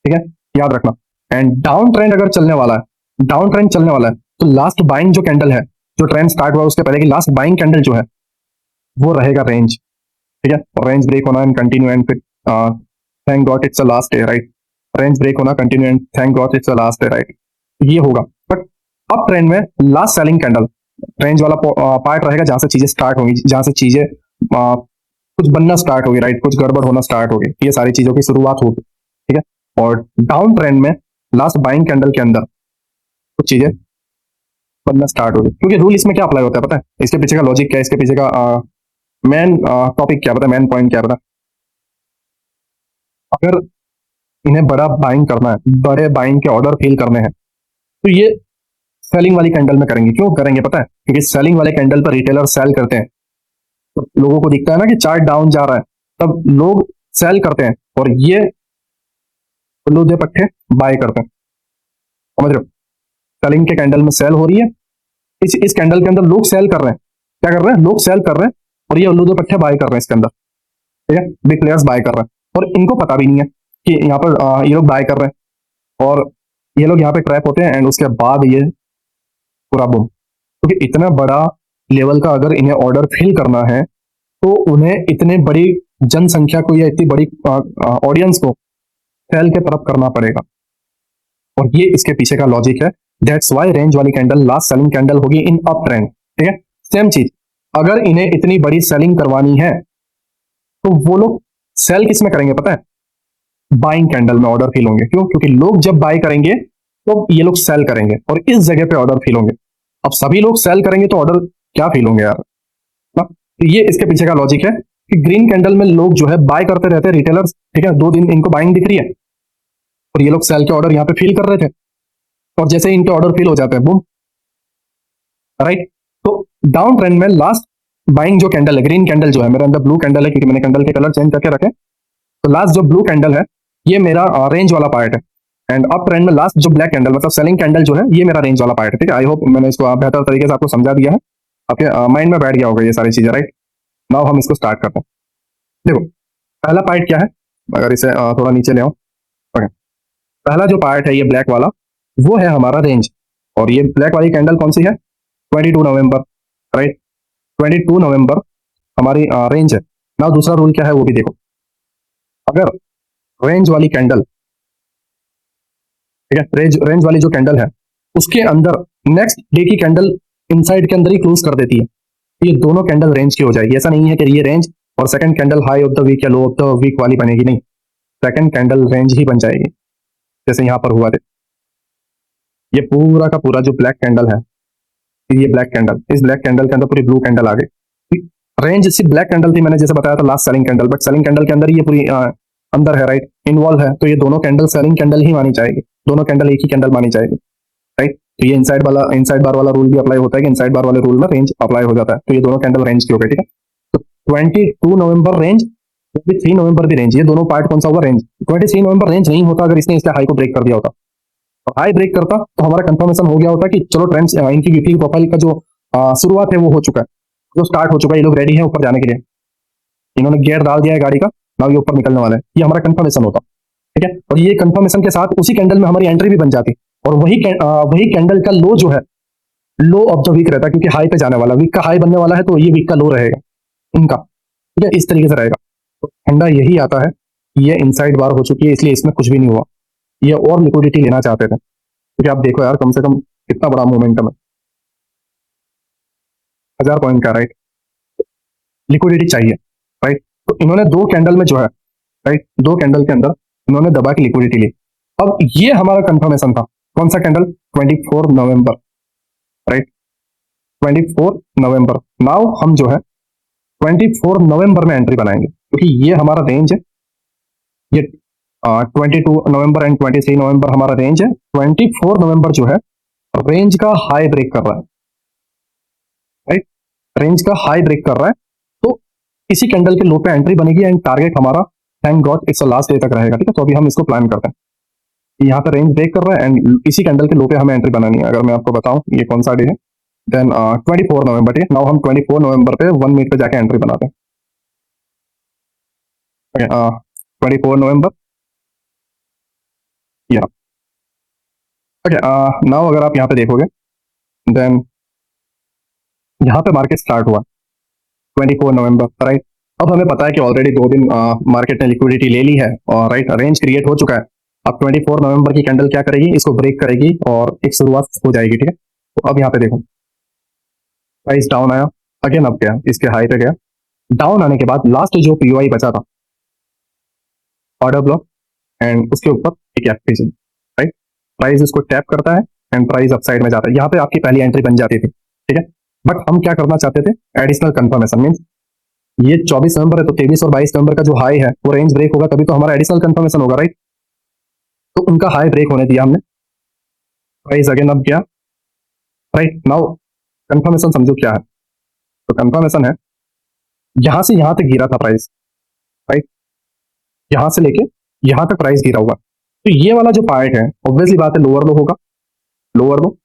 ठीक है, याद रखना। एंड डाउन ट्रेंड अगर चलने वाला है, डाउन ट्रेंड चलने वाला है तो लास्ट बाइंग जो कैंडल है, जो ट्रेंड स्टार्ट हुआ उसके पहले की लास्ट बाइंग कैंडल जो है वो रहेगा रेंज, ठीक है। रेंज ब्रेक होना एंड कंटिन्यू एंड फिर thank god it's a last day, right. Range break होना, continue and thank god it's a last day, right, ये होगा। बट अप ट्रेंड में लास्ट सेलिंग कैंडल रेंज वाला part रहेगा जहां से चीजें स्टार्ट होंगी, जहां से चीजें कुछ बनना स्टार्ट होगी, राइट, कुछ गड़बड़ होना स्टार्ट होगी, ये सारी चीजों की शुरुआत होगी, ठीक है। और डाउन ट्रेंड में लास्ट बाइंग कैंडल के अंदर कुछ चीजें बनना स्टार्ट होगी। क्योंकि रूल इसमें क्या अप्लाई होता है पता है, इसके पीछे का लॉजिक क्या है, इसके पीछे का मेन टॉपिक क्या पता है, मेन पॉइंट क्या पता है। अगर इन्हें बड़ा बाइंग करना है, बड़े बाइंग के ऑर्डर फिल करने हैं, तो ये सेलिंग वाली कैंडल में करेंगे। क्यों करेंगे पता है, क्योंकि सेलिंग वाले कैंडल पर रिटेलर सेल करते हैं, तो लोगों को दिखता है ना कि चार्ट डाउन जा रहा है, तब लोग सेल करते हैं और ये उल्लू दे पट्टे बाय करते हैं, समझ रहे हो। सेलिंग के कैंडल में सेल हो रही है, इस कैंडल के अंदर लोग सेल कर रहे हैं, क्या कर रहे हैं, लोग सेल कर रहे हैं और ये उल्लू दे पट्टे बाय कर रहे हैं इसके अंदर, ठीक है। बिग प्लेयर्स बाय कर रहे हैं और इनको पता भी नहीं है कि यहाँ पर ये लोग बाय कर रहे हैं और ये लोग यहाँ पे ट्रैप होते हैं एंड उसके बाद ये पूरा बूम। क्योंकि इतना बड़ा लेवल का अगर इन्हें ऑर्डर फिल करना है तो उन्हें इतने बड़ी जनसंख्या को या इतनी बड़ी ऑडियंस को सेल के तरफ करना पड़ेगा, और ये इसके पीछे का लॉजिक है। दैट्स वाई रेंज वाली कैंडल लास्ट सेलिंग कैंडल होगी इन अप ट्रेंड, ठीक है। सेम चीज, अगर इन्हें इतनी बड़ी सेलिंग करवानी है तो वो लोग सेल किस में करेंगे पता है, बाइंग कैंडल में ऑर्डर फिल होंगे। क्यों, क्योंकि लोग जब बाय करेंगे तो ये लोग सेल करेंगे और इस जगह पे ऑर्डर फिल होंगे। अब सभी लोग सेल करेंगे तो ऑर्डर क्या फील होंगे यार ना। तो ये इसके पीछे का लॉजिक है कि ग्रीन कैंडल में लोग जो है बाय करते रहते हैं, रिटेलर्स, ठीक है, 2 दिन इनको बाइंग दिख रही है और ये लोग सेल के ऑर्डर यहाँ पे फील कर रहे थे, और जैसे ही इनके ऑर्डर फील हो जाते हैं, बूम, राइट। तो डाउन ट्रेंड में लास्ट बाइंग जो कैंडल है, ग्रीन कैंडल जो है, मेरे अंदर ब्लू कैंडल है क्योंकि मैंने कैंडल के कलर चेंज करके रखे, तो लास्ट जो ब्लू कैंडल है ये मेरा रेंज वाला पार्ट है, एंड अप ट्रेंड में लास्ट जो ब्लैक कैंडल मतलब सेलिंग कैंडल जो है ये मेरा रेंज वाला पार्ट है, ठीक है। आई होप मैंने इसको बेहतर तरीके से आपको समझा दिया है, आपके माइंड में बैठ गया होगा ये सारी चीजें, राइट। नाउ हम इसको स्टार्ट करते हैं। देखो पहला पार्ट क्या है, अगर इसे थोड़ा नीचे ले आओ, ओके। पहला जो पार्ट है ये ब्लैक वाला, वो है हमारा रेंज, और ये ब्लैक वाली कैंडल कौन सी है, 22 नवंबर, राइट। 22 नवंबर हमारी रेंज है। ना दूसरा रूल क्या है वो भी देखो, अगर रेंज वाली कैंडल, ठीक है, रेंज वाली जो कैंडल है उसके अंदर नेक्स्ट डे की कैंडल इनसाइड के अंदर ही क्लोज कर देती है, तो ये दोनों कैंडल रेंज की हो जाएगी। ऐसा नहीं है कि ये रेंज और second candle high of the week या लो ऑफ द वीक वाली बनेगी, नहीं, सेकंड कैंडल रेंज ही बन जाएगी, जैसे यहाँ पर हुआ थे। ये पूरा का पूरा जो ब्लैक कैंडल है, ये ब्लैक कैंडल, इस ब्लैक कैंडल के अंदर पूरी ब्लू कैंडल आ गई। रेंज सिर्फ ब्लैक कैंडल थी, मैंने जैसे बताया था last selling candle, but selling candle के अंदर ये पूरी अंदर है, राइट, इन्वॉल्व है, तो ये दोनों कैंडल सेलिंग कैंडल ही मानी जाएगी, दोनों कैंडल एक ही कैंडल मानी जाएगी, राइट। तो ये इनसाइड बार वाला रूल भी अप्लाई होता है कि इनसाइड बार वाले रूल में रेंज अप्लाई हो जाता है, तो ये दोनों कैंडल रेंज की हो गई, ठीक है। तो 22 नवंबर रेंज, 23 नवंबर भी रेंज, ये दोनों पार्ट कौन सा होगा, रेंज। 23 नवंबर रेंज नहीं होता अगर इसने इसके हाई को ब्रेक कर दिया होता, तो हाई ब्रेक करता तो हमारा कंफर्मेशन हो गया होता कि चलो ट्रेंड्स इनकी वीकली प्रोफाइल का जो शुरुआत है वो हो चुका है, जो स्टार्ट हो चुका है, ये लोग रेडी है ऊपर जाने के लिए, इन्होंने गियर डाल दिया है गाड़ी का, ना ये ऊपर निकलने वाला है, ये हमारा कंफर्मेशन होता, ठीक है। और ये कंफर्मेशन के साथ उसी कैंडल में हमारी एंट्री भी बन जाती, और वही कैंडल का लो जो है, लो ऑफ द वीक रहता है, क्योंकि हाई पे जाने वाला, वीक का हाई बनने वाला है, तो ये वीक का लो रहेगा इनका, ठीक है, इस तरीके से रहेगा। तो फंडा यही आता है कि ये इनसाइड बार हो चुकी है, इसलिए इसमें कुछ भी नहीं हुआ, ये और लिक्विडिटी लेना चाहते थे, क्योंकि आप देखो यार कम से कम कितना बड़ा मोमेंटम है, 1000 पॉइंट का, राइट, लिक्विडिटी चाहिए, राइट। तो इन्होंने दो कैंडल में जो है, राइट, दो कैंडल के अंदर इन्होंने दबा के लिक्विडिटी ली। अब ये हमारा कंफर्मेशन था, कौन सा कैंडल, 24 नवंबर, राइट, 24 नवंबर। नाउ हम जो है 24 नवंबर में एंट्री बनाएंगे, क्योंकि ये हमारा रेंज है, ये 22 नवंबर एंड 23 नवंबर हमारा रेंज है। 24 नवंबर जो है रेंज का हाई ब्रेक कर रहा है, राइट, रेंज का हाई ब्रेक कर रहा है, तो इसी कैंडल के लो पे एंट्री बनेगी, एंड टारगेट हमारा thank god it's last day तक रहेगा, ठीक है। तो अभी हम इसको प्लान करते हैं, यहाँ पे रेंज ब्रेक कर रहा है एंड इसी कैंडल के लो पे हमें एंट्री बनानी है। अगर मैं आपको बताऊं ये कौन सा डे है, देन 24 नवंबर, ठीक है। नाउ हम 24 नवंबर पे 1 मिनट पे जाके एंट्री बनाते हैं, ओके। 24 नवंबर, या ओके। नाउ अगर आप यहाँ पे देखोगे, देन यहाँ पे मार्केट स्टार्ट हुआ 24 नवंबर, राइट। अब हमें पता है कि ऑलरेडी 2 दिन मार्केट ने लिक्विडिटी ले ली है, और राइट रेंज क्रिएट हो चुका है। अब 24 नवंबर की कैंडल क्या करेगी, इसको ब्रेक करेगी और एक शुरुआत हो जाएगी, ठीक है। तो अब यहाँ पे देखो प्राइस डाउन आया, अगेन अब गया, इसके हाई पे गया, डाउन आने के बाद लास्ट जो पीओआई बचा था, ऑर्डर ब्लॉक, एंड उसके ऊपर एक एक्टिव, राइट, प्राइस इसको टैप करता है एंड प्राइस अपसाइड में जाता है, यहाँ पे आपकी पहली एंट्री बन जाती थी, ठीक है। बट हम क्या करना चाहते थे, एडिशनल कंफर्मेशन मीन ये 24 नवंबर है, तो 23 और 22 नवंबर का जो हाई है वो रेंज ब्रेक होगा, तभी तो हमारा एडिशनल कंफर्मेशन होगा, राइट। तो उनका हाई ब्रेक होने दिया हमने, प्राइस अगेन अब गया, राइट। नाउ कंफर्मेशन समझो क्या है, तो कंफर्मेशन है यहां से यहां तक गिरा था प्राइस, राइट, यहां से लेके यहां तक प्राइस गिरा हुआ, तो ये वाला जो पार्ट है ऑब्वियसली बात है लोअर लो होगा, लोअर लो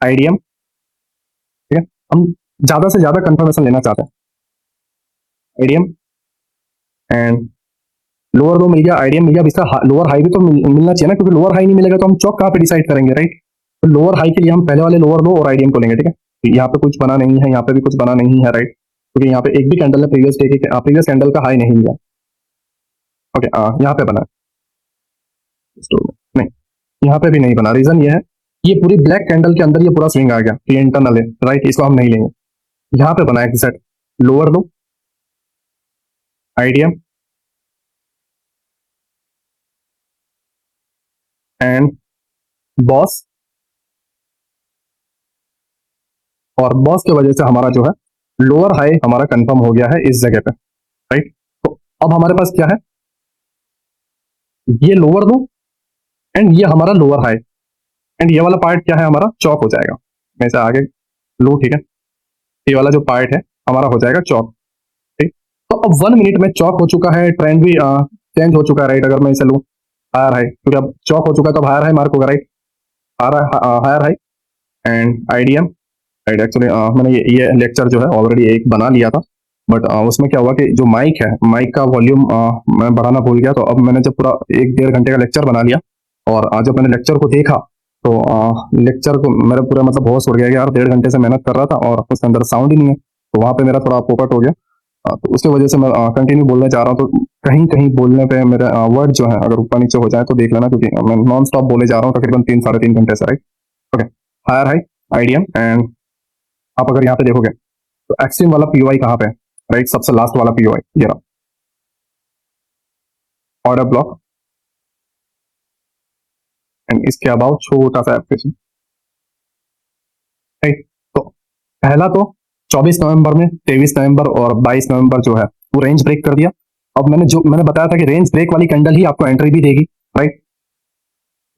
आईडीएम, ठीक है। हम ज्यादा से ज्यादा कंफर्मेशन लेना चाहते हैं, आईडीएम एंड लोअर लो मिल गया, आईडीएम मिल गया, इसका लोअर हाई भी तो मिलना चाहिए ना, क्योंकि लोअर हाई नहीं मिलेगा तो हम चौक कहाँ पे डिसाइड करेंगे, राइट। तो लोअर हाई के लिए हम पहले वाले लोअर लो और आईडीएम को लेंगे, ठीक है। तो यहाँ पे कुछ बना नहीं है, यहाँ पे भी कुछ बना नहीं है, राइट, क्योंकि यहाँ पे एक भी कैंडल ने प्रीवियस कैंडल का हाई नहीं लिया, ओके। यहाँ पे बना नहीं, यहाँ पे भी नहीं बना, रीजन ये है ये पूरी ब्लैक कैंडल के अंदर ये पूरा स्विंग आ गया, तो ये इंटरनल है, राइट, इसको हम नहीं लेंगे। यहाँ पे बना एक set lower low IDM and boss और बॉस की वजह से हमारा जो है लोअर हाई हमारा कंफर्म हो गया है इस जगह पे, राइट। तो अब हमारे पास क्या है, ये लोअर लो एंड ये हमारा लोअर हाई एंड ये वाला पार्ट क्या है हमारा चौक हो जाएगा। मैं इसे आगे लो, ठीक है, ये वाला जो पार्ट है हमारा हो जाएगा चौक, ठीक। तो अब 1 मिनट में चौक हो चुका है, ट्रेंड भी चेंज हो चुका है, राइट। अगर मैं इसे लूँ हायर हाई, क्योंकि अब चौक हो चुका है तो अब हायर हाई मार्क होगा, right. Higher high and IDM, right. Actually मैंने ये लेक्चर जो है ऑलरेडी एक बना लिया था, बट उसमें क्या हुआ कि जो माइक है, माइक का वॉल्यूम मैं बढ़ाना भूल गया। तो अब मैंने जब पूरा 1-1.5 घंटे का लेक्चर बना लिया और जब मैंने लेक्चर को देखा तो लेक्चर को मेरा पूरा मतलब होश उड़ गया कि यार 1.5 घंटे से मेहनत कर रहा था और उसके अंदर साउंड ही नहीं है। तो वहाँ पे मेरा थोड़ा पोपट हो गया। तो उसकी वजह से मैं कंटिन्यू बोलने जा रहा हूँ, तो कहीं कहीं बोलने पे मेरे वर्ड जो है अगर ऊपर नीचे हो जाए तो देख लेना, क्योंकि मैं नॉन स्टॉप बोले जा रहा हूँ तकरीबन 3-3.5 घंटे से, right. Okay, higher high IDM and आप अगर यहाँ पे देखोगे तो एक्सट्रीम वाला पीओआई कहाँ पे है, राइट। सबसे लास्ट वाला पीओआई ये रहा, ऑर्डर ब्लॉक एंड इसके अबाउ छोटा सा एप्लीकेशन, राइट। तो पहला तो 24 नवंबर में, 23 नवंबर और 22 नवंबर जो है वो रेंज ब्रेक कर दिया। अब मैंने बताया था कि रेंज ब्रेक वाली कैंडल ही आपको एंट्री भी देगी, राइट।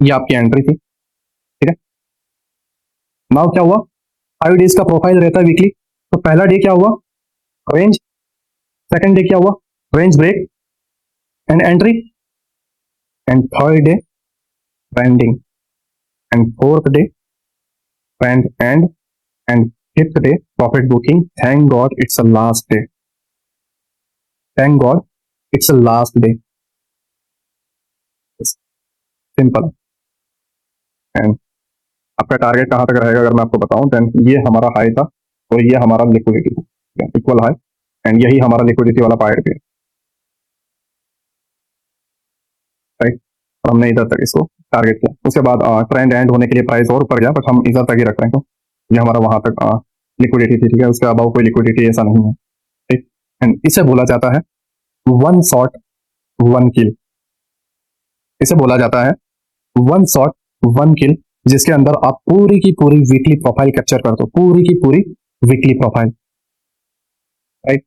ये आपकी एंट्री थी, ठीक है। नाउ क्या हुआ, 5 डेज का प्रोफाइल रहता है वीकली। तो पहला डे क्या हुआ, रेंज। सेकंड डे क्या हुआ, range break and entry and third day trending and fourth day trend and fifth day profit booking. Thank god it's a last day, thank god it's a last day, simple. And आपका target कहां तक रहेगा अगर मैं आपको बताऊं, then ये हमारा हाई था और ये हमारा लिक्विडिटी था, इक्वल हाई एंड यही हमारा लिक्विडिटी वाला पार्ट भी है, राइट। और हमने इधर तक इसको टारगेट किया। उसके बाद ट्रेंड एंड होने के लिए प्राइस और ऊपर गया, बट हम इधर तक ही रख रहे हैं। तो ये हमारा वहां तक लिक्विडिटी थी, ठीक है। उसके अबाउ कोई लिक्विडिटी ऐसा नहीं है, ठीक। एंड इसे बोला जाता है वन शॉट वन किल, इसे बोला जाता है वन शॉट वन किल, जिसके अंदर आप पूरी की पूरी वीकली प्रोफाइल कैप्चर कर दो, पूरी की पूरी वीकली प्रोफाइल, राइट।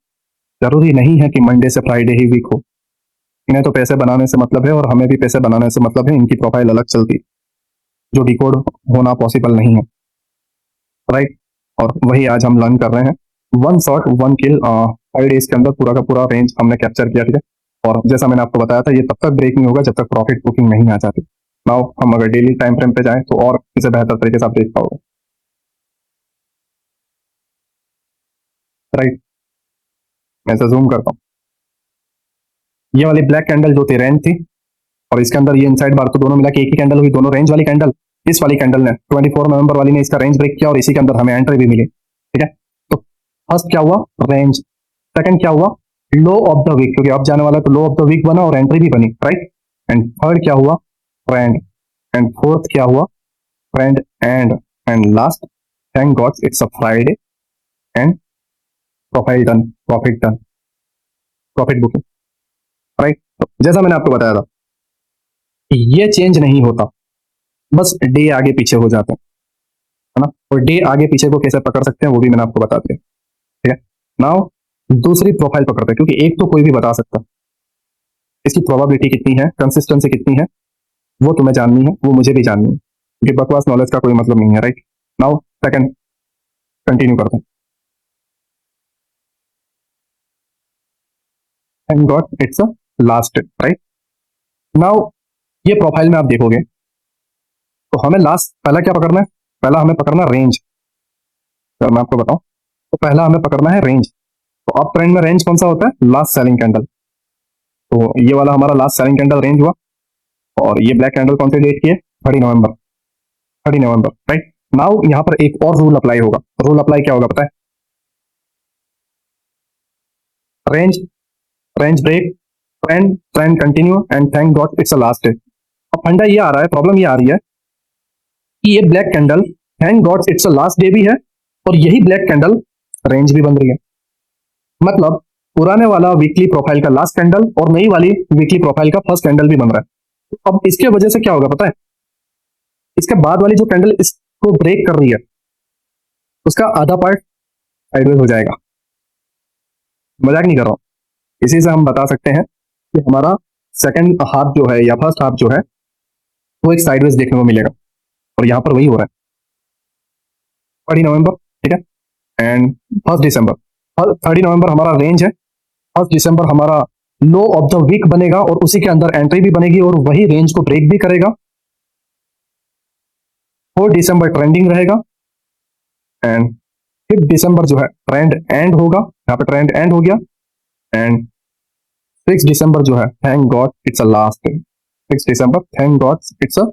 जरूरी नहीं है कि मंडे से फ्राइडे ही वीक हो, इन्हें तो पैसे बनाने से मतलब है और हमें भी पैसे बनाने से मतलब है। इनकी प्रोफाइल अलग चलती, जो डिकोड होना पॉसिबल नहीं है, राइट। और वही आज हम लर्न कर रहे हैं, वन शॉट वन किल 5 डेज के अंदर पूरा का पूरा रेंज हमने कैप्चर किया, ठीक है। और जैसा मैंने आपको बताया था, ये तब तक ब्रेक नहीं होगा जब तक प्रॉफिट बुकिंग नहीं आ जाती। नाउ हम अगर डेली टाइम फ्रेम पे जाएं तो और इसे बेहतर तरीके से आप देख पाओगे, राइट। मैं इसे जूम करता हूँ, ये वाली ब्लैक कैंडल जो थी रेंज थी, और इसके अंदर ये इनसाइड बार, तो दोनों मिला के एक ही कैंडल हुई, दोनों रेंज वाली कैंडल। इस वाली कैंडल ने 24 नवंबर वाली ने इसका रेंज ब्रेक किया और इसी के अंदर हमें एंट्री भी मिली, ठीक है। तो फर्स्ट क्या हुआ, रेंज। सेकंड क्या हुआ, लो ऑफ द वीक, क्योंकि अब जाने वाला तो लो ऑफ द वीक बना और एंट्री भी बनी, राइट। एंड थर्ड क्या हुआ, ट्रेंड एंड फोर्थ क्या हुआ, trend and last thank god it's a Friday and profile done, profit booking, right. तो जैसा मैंने आपको बताया था, ये चेंज नहीं होता, बस डे आगे पीछे हो जाते हैं, है ना। और डे आगे पीछे को कैसे पकड़ सकते हैं वो भी मैंने आपको बता दिया, ठीक है। नाउ दूसरी प्रोफाइल पकड़ते हैं, क्योंकि एक तो कोई भी बता सकता, इसकी प्रोबेबिलिटी कितनी है, कंसिस्टेंसी कितनी है, वो तुम्हें जाननी है, वो मुझे भी जाननी है, क्योंकि बकवास नॉलेज का कोई मतलब नहीं है, राइट। नाउ सेकंड कंटिन्यू करते हैं, thank god it's a last, right. Now ये प्रोफाइल में आप देखोगे तो हमें लास्ट पहला क्या पकड़ना है, पहला हमें पकड़ना रेंज। अगर मैं आपको बताऊं तो पहला हमें पकड़ना है रेंज। तो अब ट्रेंड में रेंज कौन सा होता है, लास्ट सेलिंग कैंडल। तो ये वाला हमारा लास्ट सेलिंग कैंडल रेंज हुआ, और ये ब्लैक कैंडल कौन सी डेट की है, 30 नवंबर, 30 नवंबर, राइट। नाउ यहाँ पर एक और रूल अप्लाई होगा। रूल अप्लाई क्या होगा पता है, range, range break, trend, trend continue and thank god it's a last day. अब फंडा ये आ रहा है, प्रॉब्लम ये आ रही है कि ये black candle thank god it's a last day भी है और यही ब्लैक कैंडल रेंज भी बन रही है। मतलब पुराने वाला वीकली प्रोफाइल का लास्ट कैंडल और नई वाली वीकली प्रोफाइल का फर्स्ट कैंडल भी बन रहा है। तो अब इसके वजह से क्या होगा पता है, इसके बाद वाली जो कैंडल इसको ब्रेक कर रही है उसका आधा पार्ट साइडवेज हो जाएगा। मजाक नहीं कर रहा हूँ। इसी से हम बता सकते हैं कि हमारा सेकंड हाफ जो है या फर्स्ट हाफ जो है वो एक साइडवेज देखने को मिलेगा, और यहाँ पर वही हो रहा है। 30 नवंबर, ठीक है, एंड 1 दिसंबर। 30 नवंबर हमारा रेंज है, 1 दिसंबर हमारा लो ऑफ द वीक बनेगा और उसी के अंदर एंट्री भी बनेगी और वही रेंज को ब्रेक भी करेगा। 4 दिसंबर ट्रेंडिंग रहेगा एंड 5 दिसंबर जो है ट्रेंड एंड होगा, यहाँ पे ट्रेंड एंड हो गया। एंड 6 दिसंबर जो है thank god it's a last day. 6 December thank god it's a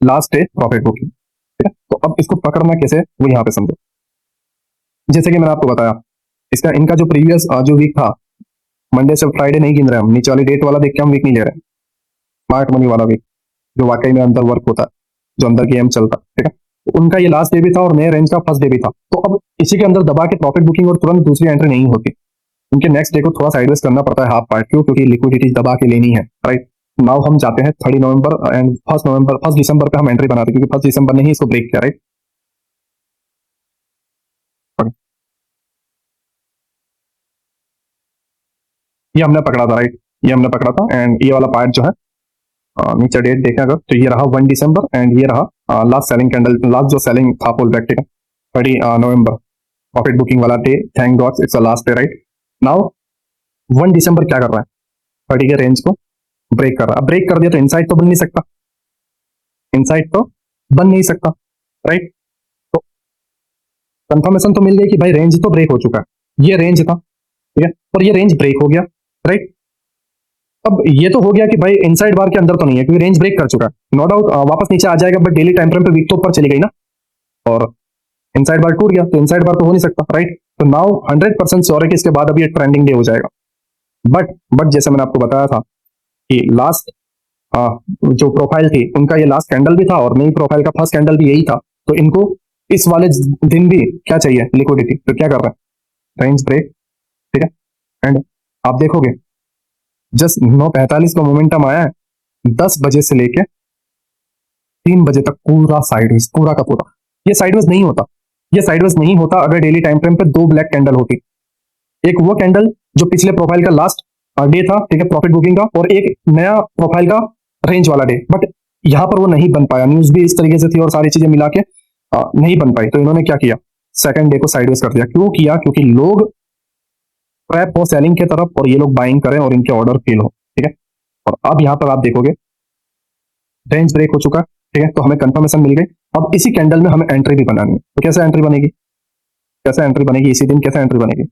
last day profit booking, ठीक है। तो अब इसको पकड़ना कैसे वो यहाँ पे समझो। जैसे कि मैंने आपको बताया, इसका इनका जो प्रीवियस जो वीक था, मंडे से फ्राइडे नहीं गिन रहे हम, नीचे वाली डेट वाला देख के हम वीक नहीं ले रहे, स्मार्ट मनी वाला वीक जो वाकई में अंदर वर्क होता है, जो अंदर गेम चलता है, ठीक है। तो उनका ये लास्ट डे भी था और नए रेंज का फर्स्ट डे भी था। तो अब इसी के अंदर दबा के प्रॉफिट बुकिंग और तुरंत दूसरी एंट्री नहीं होती, उनके नेक्स्ट डे को थोड़ा साइडवेज करना पड़ता है हाफ पार्ट। क्यों? क्योंकि लिक्विडिटी दबा के लेनी है, राइट। नाउ हम चाहते हैं 30 नवंबर एंड 1 नवंबर 1 दिसंबर पे हम एंट्री बनाते हैं, क्योंकि 1 दिसंबर ने ही इसको ब्रेक किया, राइट। ये हमने पकड़ा था, राइट, ये हमने पकड़ा था। एंड ये वाला पार्ट जो है नीचे डेट देखें अगर, तो ये रहा 1 दिसंबर एंड ये रहा लास्ट सेलिंग कैंडल, लास्ट जो सेलिंग था पुल बैक, ठीक है, 30 नवंबर प्रॉफिट बुकिंग वाला day, thank god it's a last day, right. Now 1 दिसंबर क्या कर रहा है, 30 के रेंज को ब्रेक कर रहा है। अब ब्रेक कर दिया तो इनसाइड तो बन नहीं सकता, इनसाइड तो बन नहीं सकता, राइट। तो कंफर्मेशन तो मिल गई कि भाई रेंज तो ब्रेक हो चुका है, ये रेंज था, ठीक है, और ये रेंज ब्रेक हो गया, राइट। अब ये तो हो गया कि भाई इनसाइड बार के अंदर तो नहीं है, क्योंकि रेंज ब्रेक कर चुका है, नो डाउट वापस नीचे आ जाएगा, बट डेली टाइम फ्रेम पे वीक तो ऊपर चली गई ना, और इनसाइड बार टूट गया तो इनसाइड बार तो हो नहीं सकता, राइट। तो नाउ 100% श्योर है कि इसके बाद अभी एक ट्रेंडिंग डे हो जाएगा। बट जैसे मैंने आपको बताया था कि लास्ट जो प्रोफाइल थी उनका ये लास्ट कैंडल भी था और नई प्रोफाइल का फर्स्ट कैंडल भी यही था, तो इनको इस वाले दिन भी क्या चाहिए, लिक्विडिटी। तो क्या कर रहा है, रेंज ब्रेक, ठीक है। एंड आप देखोगे जस्ट 9:45 का मोमेंटम आया है, 10 बजे से लेके 3 बजे तक पूरा साइडवेज, पूरा का पूरा। ये साइडवेज नहीं होता, ये साइडवेज नहीं होता अगर डेली टाइम फ्रेम पे दो ब्लैक कैंडल होती। एक वो कैंडल जो पिछले प्रोफाइल का लास्ट डे था, ठीक है, प्रॉफिट बुकिंग का, और एक नया प्रोफाइल का रेंज वाला डे। बट यहाँ पर वो नहीं बन पाया, न्यूज भी इस तरीके से थी और सारी चीजें मिला के नहीं बन पाई। तो इन्होंने क्या किया, सेकंड डे को साइडवेज कर दिया। क्यों किया? क्योंकि लोग ट्रैप हो सेलिंग के तरफ और ये लोग बाइंग करें और इनके ऑर्डर फेल हो, ठीक है। और अब यहाँ पर आप देखोगे रेंज ब्रेक हो चुका, ठीक है, तो हमें कंफर्मेशन मिल गई। अब इसी कैंडल में हमें एंट्री भी बनानी है। तो कैसे एंट्री बनेगी, कैसे एंट्री बनेगी इसी दिन, कैसे एंट्री बनेगी?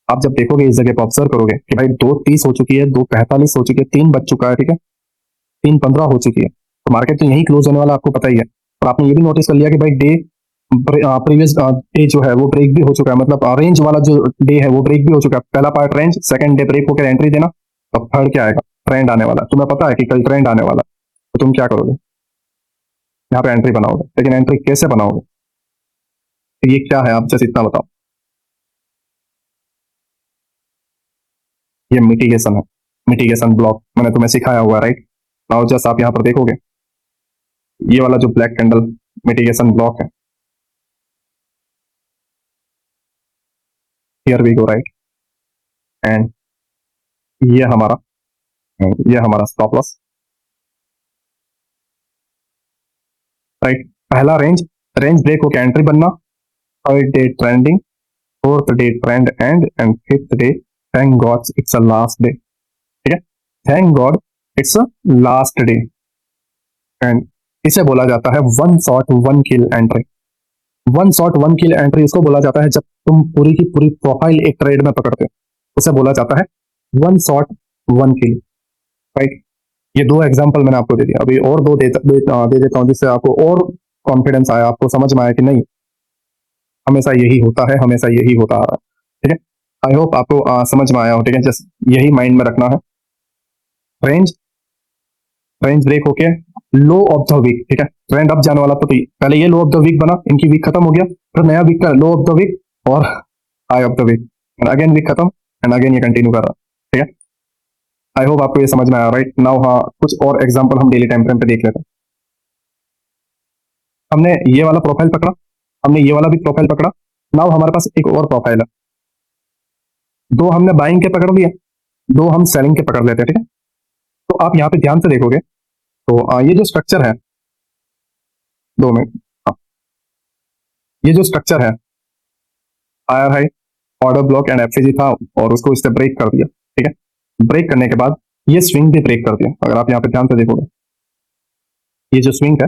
आप जब देखोगे इस जगह पर ऑब्जर्व करोगे कि भाई 2:30 हो चुकी है, 2:45 हो चुकी है, 3 बज चुका है, ठीक है, 3:15 हो चुकी है, तो मार्केट तो यही क्लोज होने वाला आपको पता ही है। और आपने ये भी नोटिस कर लिया कि भाई डे प्रीवियस डे जो है वो ब्रेक भी हो चुका है, मतलब रेंज वाला जो डे है वो ब्रेक भी हो चुका है। पहला part range, second day break होकर एंट्री देना, अब थर्ड क्या आएगा, ट्रेंड आने वाला है। तुम्हें पता है कि कल ट्रेंड आने वाला है, तो तुम क्या करोगे, यहाँ पे एंट्री बनाओगे। लेकिन एंट्री कैसे बनाओगे, तो ये क्या है, आप जैसे इतना बताओ। ये मिटिगेशन है, मिटिगेशन ब्लॉक मैंने तुम्हें सिखाया हुआ है, राइट। नाउ जस्ट आप यहाँ पर देखोगे ये वाला जो ब्लैक कैंडल मिटिगेशन ब्लॉक है, here we go, right. And ये हमारा, ये हमारा स्टॉप लॉस, राइट। पहला रेंज, रेंज ब्रेक होकर एंट्री बनना, third day trending, fourth day trend and fifth day thank god it's a last day, ठीक है, thank god it's a last day. And इसे बोला जाता है one shot one kill entry. One shot one kill entry इसको बोला जाता है जब तुम पूरी की पूरी प्रोफाइल एक ट्रेड में पकड़ते हो, उसे बोला जाता है वन शॉट वन किल, राइट। ये दो एग्जांपल मैंने आपको दे दिया, अभी और दो दे देता हूँ जिससे आपको और कॉन्फिडेंस आया, आपको समझ में आया कि नहीं हमेशा यही होता है, हमेशा यही होता आ रहा है, ठीक है। आई होप आपको समझ में आया हो, ठीक है। जस्ट यही माइंड में रखना है। रेंज, रेंज ब्रेक होके लो ऑफ द वीक, ठीक है, ट्रेंड अप जाने वाला था, तो पहले ये लो ऑफ द वीक बना, इनकी वीक खत्म हो गया, फिर नया वीक का लो ऑफ द वीक और high of the week, and again week खत्म, एंड अगेन ये कंटिन्यू कर रहा, ठीक है। आई होप आपको ये समझ में आया, राइट। नाउ हाँ, कुछ और एग्जांपल हम डेली टाइम फ्रेम पे देख लेते हैं। हमने ये वाला प्रोफाइल पकड़ा, हमने ये वाला भी प्रोफाइल पकड़ा। नाउ हमारे पास एक और प्रोफाइल है, दो हमने बाइंग के पकड़ लिए, दो हम सेलिंग के पकड़ लेते हैं, ठीक है। तो आप यहाँ पे ध्यान से देखोगे तो ये जो स्ट्रक्चर है, 2 मिनट, ये जो स्ट्रक्चर है higher high order block and FCG था और उसको इससे ब्रेक कर दिया, ठीक है। ब्रेक करने के बाद ये स्विंग भी ब्रेक कर दिया। अगर आप यहाँ पे ध्यान से देखोगे, ये जो स्विंग है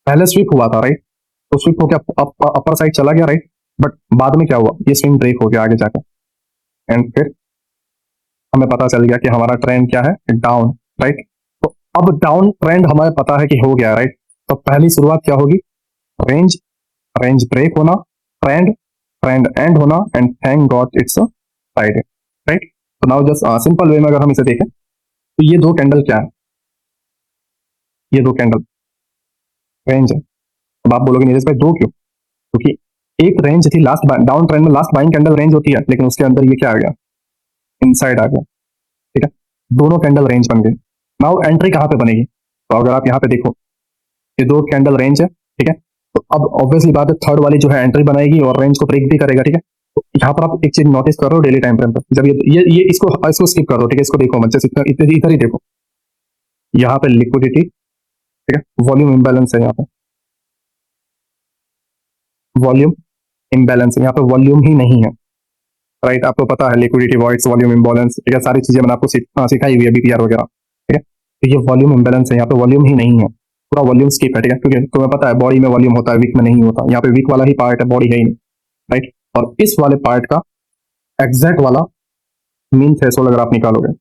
पहले स्विप हुआ था, राइट, तो स्विप होकर अपर साइड चला गया, राइट, बट बाद में क्या हुआ, ये स्विंग ब्रेक हो गया आगे जाकर, एंड फिर हमें पता चल गया कि हमारा ट्रेंड क्या है, डाउन, राइट। तो अब डाउन ट्रेंड हमें पता है कि हो गया, राइट। तो पहली शुरुआत क्या होगी, रेंज, रेंज ब्रेक होना, ट्रेंड, ट्रेंड एंड होना, and thank god it's Friday, right. तो नाउ जस्ट सिंपल वे में अगर हम इसे देखें तो ये दो कैंडल क्या है, ये दो कैंडल रेंज है। अब आप बोलोगे नीरज भाई दो क्यों, क्योंकि एक रेंज थी लास्ट डाउन ट्रेंड में, लास्ट बाइंग कैंडल रेंज होती है, लेकिन उसके अंदर ये क्या आ गया, इनसाइड आ गया, ठीक है। दोनों कैंडल रेंज बन गई। नाउ एंट्री कहाँ पे बनेगी, तो अगर आप यहाँ पे देखो ये दो कैंडल रेंज है, ठीक है। तो अब ऑब्वियसली बात है थर्ड वाली जो है एंट्री बनाएगी और रेंज को ब्रेक भी करेगा, ठीक है। तो यहाँ पर आप एक चीज नोटिस कर रहे हो डेली टाइम फ्रेम पर, जब ये इसको स्किप कर दो, ठीक है, इसको देखो मत, जैसे इधर ही देखो, यहाँ पे लिक्विडिटी, ठीक है, वॉल्यूम इम्बैलेंस है, यहाँ पे वॉल्यूम इम्बैलेंस है, यहाँ पे वॉल्यूम ही नहीं है, राइट। आपको पता है लिक्विडिटी वॉइड्स वॉल्यूम इम्बैलेंस, ठीक है, सारी चीजें मैंने आपको सिखाई हुई है, बीपीआर वगैरह, ठीक है। तो ये वॉल्यूम इम्बैलेंस है, यहाँ पे वॉल्यूम ही नहीं है, पूरा वॉल्यूम स्किप है, ठीक है, क्योंकि तुम्हें पता है बॉडी में वॉल्यूम होता है, वीक में नहीं होता, यहाँ पे वीक वाला ही पार्ट है, बॉडी है ही नहीं, राइट। और इस वाले पार्ट का एग्जैक्ट वाला मीन थ्रेशोल्ड अगर आप निकालोगे,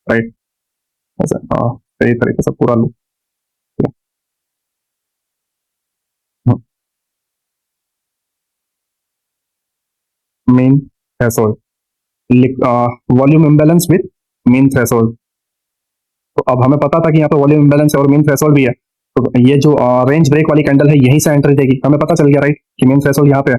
राइट, ऐसा सही तरीके से पूरा loop, mean threshold, volume imbalance with mean threshold. तो अब हमें पता था कि यहाँ पे वॉल्यूम इम्बैलेंस है और मीन थ्रेशोल्ड भी है, तो ये जो रेंज ब्रेक वाली कैंडल है यहीं से एंट्री देगी, हमें पता चल गया, राइट, कि मीन थ्रेशोल्ड यहाँ पे है,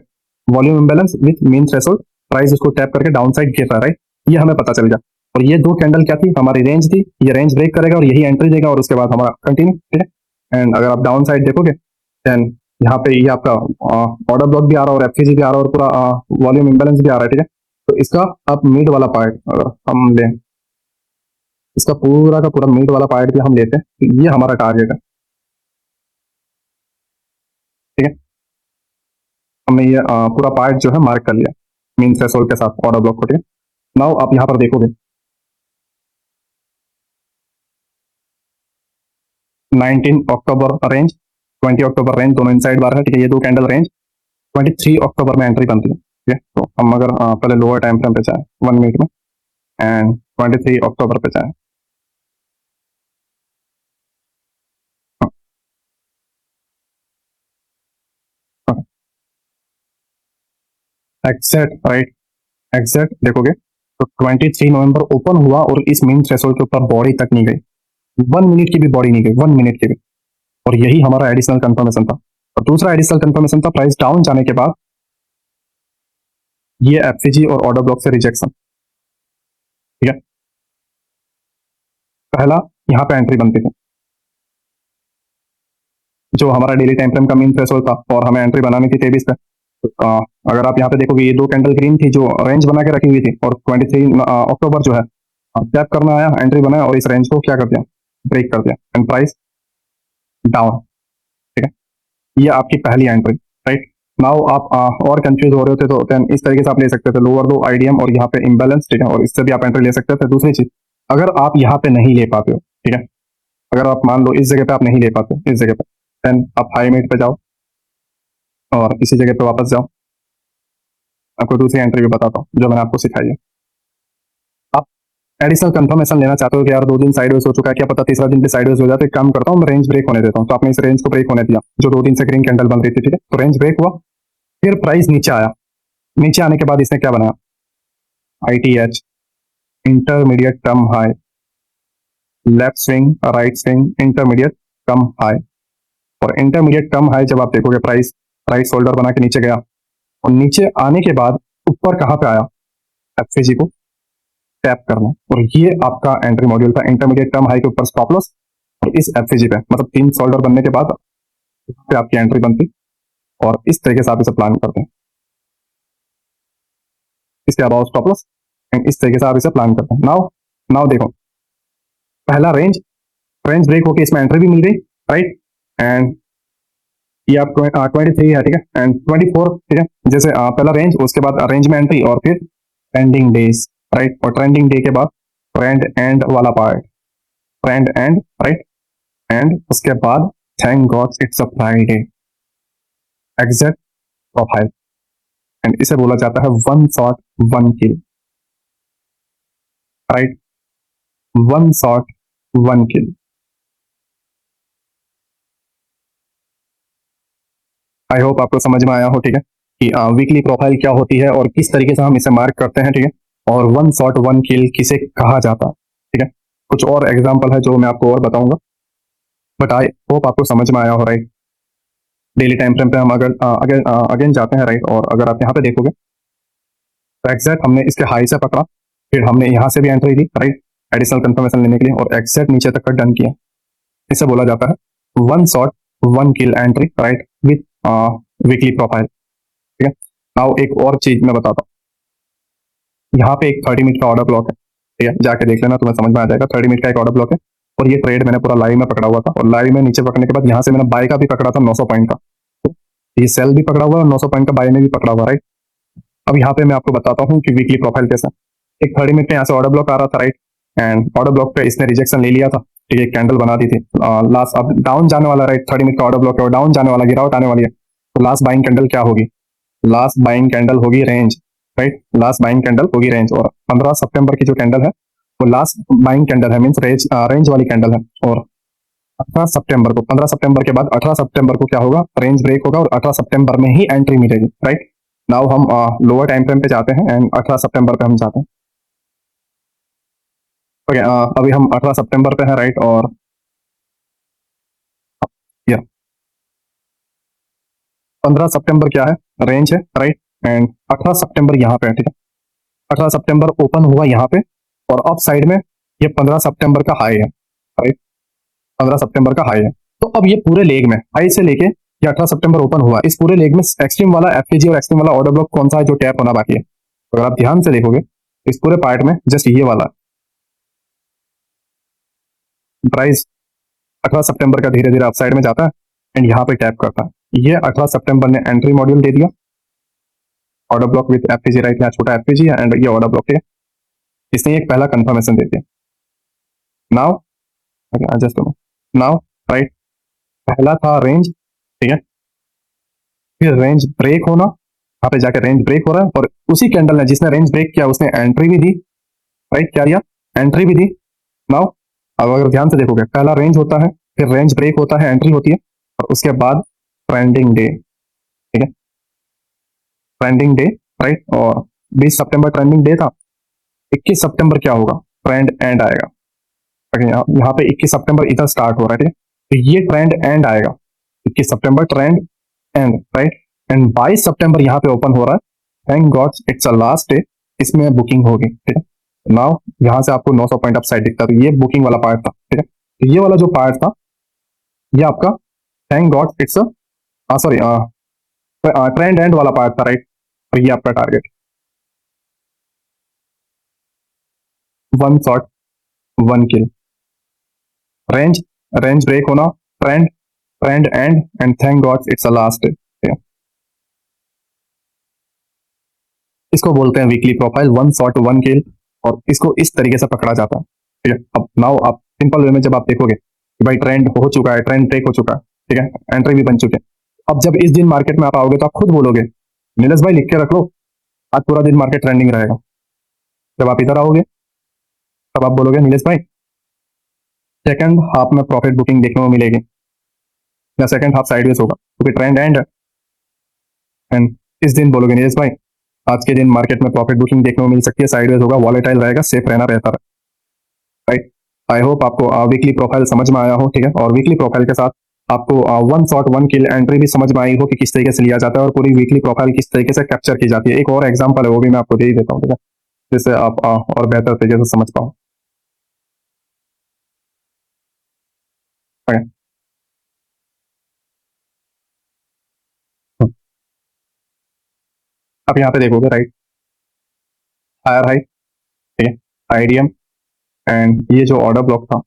volume imbalance with mean threshold, price उसको टैप करके डाउन साइड गिर रहा है, राइट, ये हमें पता चल गया। और ये दो कैंडल क्या थी, हमारी रेंज थी, ये रेंज ब्रेक करेगा और यही एंट्री देगा और उसके बाद हमारा कंटिन्यू, ठीक है। एंड अगर आप डाउन साइड देखोगे देन यहाँ पे ये आपका ऑर्डर ब्लॉक भी आ रहा है और एफसीजी भी आ रहा है और पूरा वॉल्यूम इम्बैलेंस भी आ रहा है, ठीक है। तो इसका अब मिड वाला पार्ट अगर हम लें, इसका पूरा का पूरा मिड वाला पार्ट भी हम लेते हैं, तो ये हमारा टारगेट है, ठीक है। हमने ये पूरा पार्ट जो है मार्क कर लिया मीन थ्रेशोल्ड के साथ ऑर्डर ब्लॉक को, ठीक है। नाउ आप यहाँ पर देखोगे 19 अक्टूबर रेंज, 20 अक्टूबर रेंज, दोनों इनसाइड बार है, ठीक है। ये दो कैंडल रेंज 23 अक्टूबर में एंट्री बनती है, ठीक है। तो हम अगर पहले लोअर टाइम फ्रेम पे जाए 1 मिनट में एंड 23 अक्टूबर पे जाए, एग्जैक्ट, राइट, एग्जैक्ट देखोगे तो 23 नवंबर ओपन हुआ और इस मीन थ्रेशोल्ड के ऊपर बॉडी तक नहीं गई, 1 मिनट की भी बॉडी नहीं गई, 1 मिनट की भी। और यही हमारा एडिशनल कंफर्मेशन था। और दूसरा एडिशनल कंफर्मेशन था प्राइस डाउन जाने के बाद ये एफसीजी और ऑर्डर ब्लॉक से रिजेक्शन, ठीक है। पहला यहाँ पे एंट्री बनती थी, जो हमारा डेली टाइम फ्रेम का मीन थ्रेशोल्ड था और हमें एंट्री बनानी थी 23 पे। तो, अगर आप यहाँ पे देखोगे ये दो कैंडल ग्रीन थी जो रेंज बना के रखी हुई थी और 23 अक्टूबर जो है टैप करना आया, एंट्री बनाया और इस रेंज को क्या कर दिया, ब्रेक कर दिया एंड प्राइस डाउन, ठीक है। ये आपकी पहली एंट्री, राइट। नाउ आप और कंफ्यूज हो रहे थे तो देन इस तरीके से आप ले सकते थे लोअर दो आईडीएम और यहाँ पे इम्बैलेंस, ठीक है, और इससे भी आप एंट्री ले सकते थे। दूसरी चीज, अगर आप यहाँ पे नहीं ले पाते हो, ठीक है, अगर आप मान लो इस जगह पे आप नहीं ले पाते इस जगह पे, देन आप हाई मिड पे जाओ और इसी जगह पे वापस जाओ। आपको दूसरी एंट्री भी बताता हूँ जो मैंने आपको सिखाई है। आप एडिशनल कंफर्मेशन लेना चाहते हो कि यार 2 दिन साइडवेज हो चुका है, क्या पता तीसरा दिन भी साइडवेज हो जाए, तो एक काम करता हूँ मैं रेंज ब्रेक होने देता हूँ। तो आपने इस रेंज को ब्रेक होने दिया जो 2 दिन से ग्रीन कैंडल बन रही थी, ठीक है। तो रेंज ब्रेक हुआ, फिर प्राइस नीचे आया, नीचे आने के बाद इसने क्या बनाया, ITH, intermediate term high, left swing right swing, intermediate term high. और इंटरमीडिएट टर्म हाई जब आप देखोगे प्राइस राइट शोल्डर बना के नीचे गया और नीचे आने के बाद ऊपर कहाँ पे आया, एफसीजी को टैप करना, और ये आपका एंट्री मॉड्यूल था इंटरमीडिएट टर्म हाई के ऊपर स्टॉप लॉस और इस एफसीजी पे, मतलब 3 शोल्डर बनने के बाद फिर आपकी एंट्री बनती और इस तरीके से आप इसे प्लान करते हैं। इसके अबाउट स्टॉप लॉस एंड इस तरीके से आप इसे प्लान करते हैं। नाउ नाउ देखो, पहला रेंज रेंज ब्रेक होके इसमें एंट्री भी मिल गई, राइट। एंड ये आप 23 है, ठीक है, एंड 24, ठीक है। जैसे पहला रेंज, उसके बाद रेंज में एंट्री और फिर ट्रेंडिंग डेज, राइट। और ट्रेंडिंग डे के बाद ट्रेंड एंड वाला part, trend and, right. And उसके बाद thank god it's a Friday, exact profile. And इसे बोला जाता है one shot one kill, right. One shot one kill. I hope आपको समझ में आया हो, ठीक है, कि वीकली प्रोफाइल क्या होती है और किस तरीके से हम इसे मार्क करते हैं, ठीक है। और वन शॉट वन किल किसे कहा जाता है, ठीक है। कुछ और एग्जांपल है जो मैं आपको और बताऊंगा, बट आई होप आपको समझ में आया हो, राइट। डेली टाइम फ्रेम पे हम अगर अगेन जाते हैं, राइट। और अगर आप यहाँ पे देखोगे तो एग्जैक्ट हमने इसके हाई से पकड़ा, फिर हमने यहाँ से भी एंट्री ली, राइट, एडिशनल कंफर्मेशन लेने के लिए, और एग्जैक्ट नीचे तक का डन किया। इसे बोला जाता है one shot one kill entry, right, with weekly profile, ठीक है। नाउ एक और चीज मैं बताता हूँ, यहाँ पे एक 30 मिनट का ऑर्डर ब्लॉक है, ठीक है। जाके देख लेना, तुम्हें समझ में आ जाएगा। 30 मिनट का एक ऑर्डर ब्लॉक है और ये ट्रेड मैंने पूरा लाइव में पकड़ा हुआ था, और लाइव में नीचे पकड़ने के बाद यहाँ से मैंने बाय का भी पकड़ा था 900 पॉइंट का, तो ये सेल भी पकड़ा हुआ है और 900 पॉइंट का बाय में भी पकड़ा हुआ, राइट। अब यहाँ पे मैं आपको बताता हूँ कि वीकली प्रोफाइल कैसा। एक 30 मिनट में यहाँ से ऑर्डर ब्लॉक आ रहा था, राइट। एंड ऑर्डर ब्लॉक पे इसने रिजेक्शन ले लिया था, ठीक है, कैंडल बना दी थी लास्ट। अब डाउन जाने वाला, राइट, 30 मिनट का ऑर्डर ब्लॉक है और डाउन जाने वाला, गिरावट आने वाली है। तो लास्ट बाइंग कैंडल क्या होगी? लास्ट बाइंग कैंडल होगी range, right. Last buying candle होगी रेंज, और 15 सितंबर की जो कैंडल है वो लास्ट बाइंग कैंडल है, मीन्स रेंज वाली कैंडल है। और 18 सितंबर को, 15 सितंबर के बाद 18 सितंबर को क्या होगा? रेंज ब्रेक होगा और 18 सितंबर में ही एंट्री मिलेगी, राइट। नाउ हम लोअर टाइम फ्रेम पे जाते हैं एंड 18 सितंबर पे हम जाते हैं। ओके, अभी हम 18 सितंबर पे हैं, राइट। और या 15 सितंबर क्या है? रेंज है, राइट। एंड 18 सितंबर यहाँ पे है, ठीक है। 18 सितंबर ओपन हुआ यहाँ पे और अप साइड में ये 15 सितंबर का हाई है, राइट। 15 सितंबर का हाई है। तो अब ये पूरे लेग में हाई से लेके ये 18 सितंबर ओपन हुआ, इस पूरे लेग में एक्सट्रीम वाला एफटीजी और एक्सट्रीम वाला ऑर्डर ब्लॉक कौन सा है जो टैप होना बाकी है? तो अगर आप ध्यान से देखोगे इस पूरे पार्ट में जस्ट ये वाला प्राइस 18 सितंबर का धीरे धीरे अपसाइड में जाता है एंड यहाँ पे टैप करता है। ये 18 सितंबर ने एंट्री मॉड्यूल दे दिया, ऑर्डर ब्लॉक विद एफटीजी, राइट। यहाँ छोटा एफटीजी है एंड ये ऑर्डर ब्लॉक है, इसने एक पहला कंफर्मेशन दे दिया। नाउ जस्ट नाउ, राइट, पहला था रेंज, ठीक है। फिर रेंज ब्रेक होना, यहाँ पे जाकर रेंज ब्रेक हो रहा है और उसी कैंडल ने जिसने रेंज ब्रेक किया उसने एंट्री भी दी, राइट। क्या दिया? एंट्री भी दी। नाउ अब अगर ध्यान से देखोगे पहला रेंज होता है, फिर रेंज ब्रेक होता है, एंट्री होती है, और उसके बाद ट्रेंडिंग डे, ठीक है, ट्रेंडिंग डे, राइट। और 20 सितंबर ट्रेंडिंग डे था, 21 सितंबर क्या होगा? ट्रेंड एंड आएगा। यहाँ पे 21 सितंबर इधर स्टार्ट हो रहा है, ठीक है। तो ये ट्रेंड एंड आएगा, 21 सितंबर ट्रेंड एंड, राइट। एंड 22 सितंबर यहाँ पे ओपन हो रहा है, thank god it's a last day, इसमें बुकिंग होगी, ठीक है। नाउ यहाँ से आपको 900 पॉइंट अप साइड दिखता है, तो ये बुकिंग वाला पार्ट था, ठीक है। तो ये वाला जो पार्ट था ये आपका thank god it's sorry trend and वाला पार्ट था, राइट। और ये आपका target one shot one kill, range range break होना, trend trend and thank god it's a last day. इसको बोलते हैं weekly profile, one shot one kill, और इसको इस तरीके से पकड़ा जाता है, ठीक है। अब नाउ आप सिंपल वे में जब आप देखोगे कि भाई ट्रेंड हो चुका है, ट्रेंड ब्रेक हो चुका है, ठीक है, एंट्री भी बन चुके हैं। अब जब इस दिन मार्केट में आप आओगे तो आप खुद बोलोगे, नीलेश भाई लिख के रख लो, आज पूरा दिन मार्केट ट्रेंडिंग रहेगा। जब आप इधर आओगे तब आप बोलोगे नीलेश भाई सेकंड हाफ में प्रॉफिट बुकिंग देखने को मिलेगी, या सेकंड हाफ साइडवेज होगा क्योंकि ट्रेंड एंड है। एंड इस दिन बोलोगे नीलेश भाई आज के दिन मार्केट में प्रॉफिट बुकिंग देखने को मिल सकती है, साइडवेज होगा, वॉलेटाइल रहेगा, सेफ रहना बेहतर है, राइट। आई होप आपको वीकली प्रोफाइल समझ में आया हो, ठीक है। और वीकली प्रोफाइल के साथ आपको one shot one kill entry भी समझ में आई हो कि किस तरीके से लिया जाता है और पूरी वीकली प्रोफाइल किस तरीके से कैप्चर की जाती है। एक और एग्जांपल है वो भी मैं आपको दे ही देता हूँ, ठीक है, जिससे आप और बेहतर तरीके से समझ पाओ। अब यहाँ पे देखोगे राइट, हायर हाई, ठीक है, आईडीएम, एंड ये जो ऑर्डर ब्लॉक था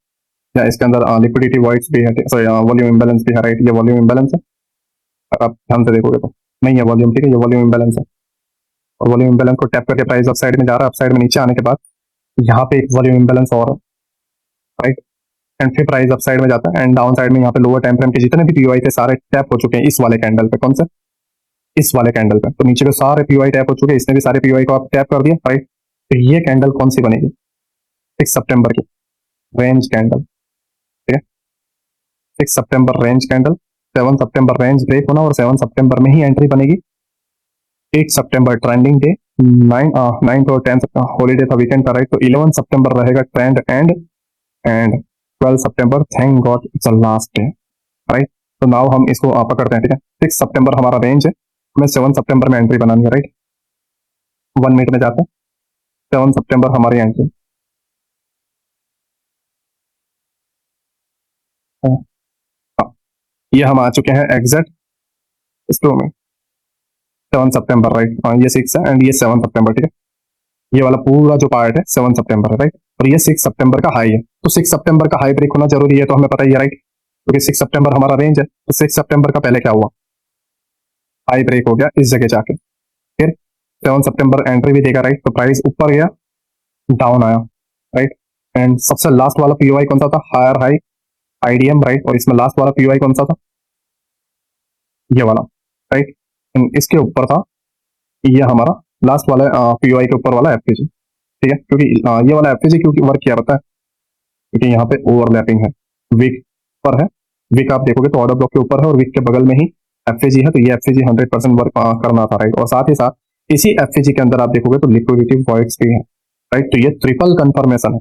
या इसके अंदर लिक्विडिटी वॉइड्स भी है, सॉरी वॉल्यूम इम्बैलेंस भी है, राइट, ये वॉल्यूम इम्बैलेंस है। और आप ध्यान से देखोगे तो नहीं है वॉल्यूम, ठीक है, ये वॉल्यूम इम्बैलेंस है। और वॉल्यूम इम्बैलेंस को टैप करके प्राइस अप साइड में जा रहा है, अप साइड में नीचे आने के बाद यहाँ पे एक वॉल्यूम इम्बैलेंस और है, राइट, एंड फिर प्राइस अप साइड में जाता है, एंड डाउन साइड में यहाँ पे लोअर टाइम फ्रेम के जितने भी पीओआई थे सारे टैप हो चुके हैं इस वाले कैंडल पे। कौन से? इस वाले कैंडल पे। तो नीचे के सारे पीओआई टैप हो चुके हैं, इसने भी सारे पीओआई को आप टैप कर दिया, राइट। तो ये कैंडल कौन सी बनेगी? 6 सितंबर की रेंज कैंडल, ठीक है, 6 सितंबर रेंज कैंडल। 7 सितंबर रेंज ब्रेक होना और 7 सितंबर में ही एंट्री बनेगी। 8 सितंबर ट्रेंडिंग डे, 9 और 10 हॉलीडे था, वीकेंड था, राइट। तो 11 सितंबर रहेगा trend and 12 September thank god it's a last day, right. तो नाउ हम इसको पकड़ते हैं, ठीक है। 6 सितंबर हमारा रेंज है, हमें 7 सितंबर में एंट्री बनानी है, राइट। 1 मिनट में जाते हैं, 7 सितंबर हमारी एंट्री। हाँ, ये हम आ चुके हैं एग्जैक्ट स्टोर में, 7 सितंबर, राइट। हाँ, ये 6 है एंड ये 7 सितंबर, ठीक है। ये वाला पूरा जो पार्ट है 7 सितंबर है, राइट। और ये 6 सितंबर का हाई है। तो 6 सितंबर का हाई ब्रेक होना जरूरी है, तो हमें पता ही है, राइट, क्योंकि 6 सितंबर हमारा रेंज है। तो 6 सितंबर का पहले क्या हुआ? हाई ब्रेक हो गया इस जगह जाके, फिर 7 सितंबर एंट्री भी देगा, राइट। तो प्राइस ऊपर गया, डाउन आया, राइट। एंड सबसे लास्ट वाला पीओआई कौन सा था? Higher high IDM, right. और इसमें लास्ट वाला पीओआई कौन सा था? ये वाला, राइट। इसके ऊपर था ये हमारा लास्ट वाला पीओआई के ऊपर वाला एफपीजी, ठीक है। क्योंकि ये वाला एफपीजी क्योंकि वर्क किया रहता है, क्योंकि यहाँ पे ओवरलैपिंग है, विक पर है। विक आप देखोगे तो ऑर्डर ब्लॉक के ऊपर है और विक के बगल में ही एफएजी है। तो ये एफएजी 100% वर्क करना था, राइट। और साथ ही साथ इसी एफएजी के अंदर आप देखोगे तो लिक्विडिटी वॉइड्स भी है, राइट। तो ये ट्रिपल कंफर्मेशन है।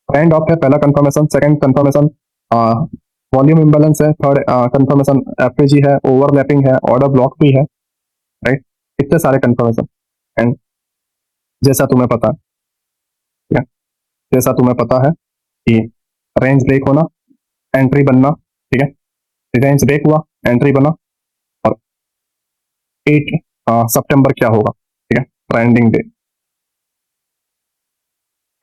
ट्रेंड ऑफ है पहला confirmation, second confirmation volume imbalance है, थर्ड कंफर्मेशन एफएजी है, ओवरलैपिंग है, ऑर्डर ब्लॉक भी है, राइट। इतने सारे कंफर्मेशन। एंड जैसा तुम्हें पता है, ठीक है, जैसा तुम्हें पता है कि रेंज ब्रेक होना, एंट्री बनना, ठीक है। रेंज ब्रेक हुआ, एंट्री बना, और 8 सितंबर क्या होगा, ठीक है, ट्रेंडिंग डे,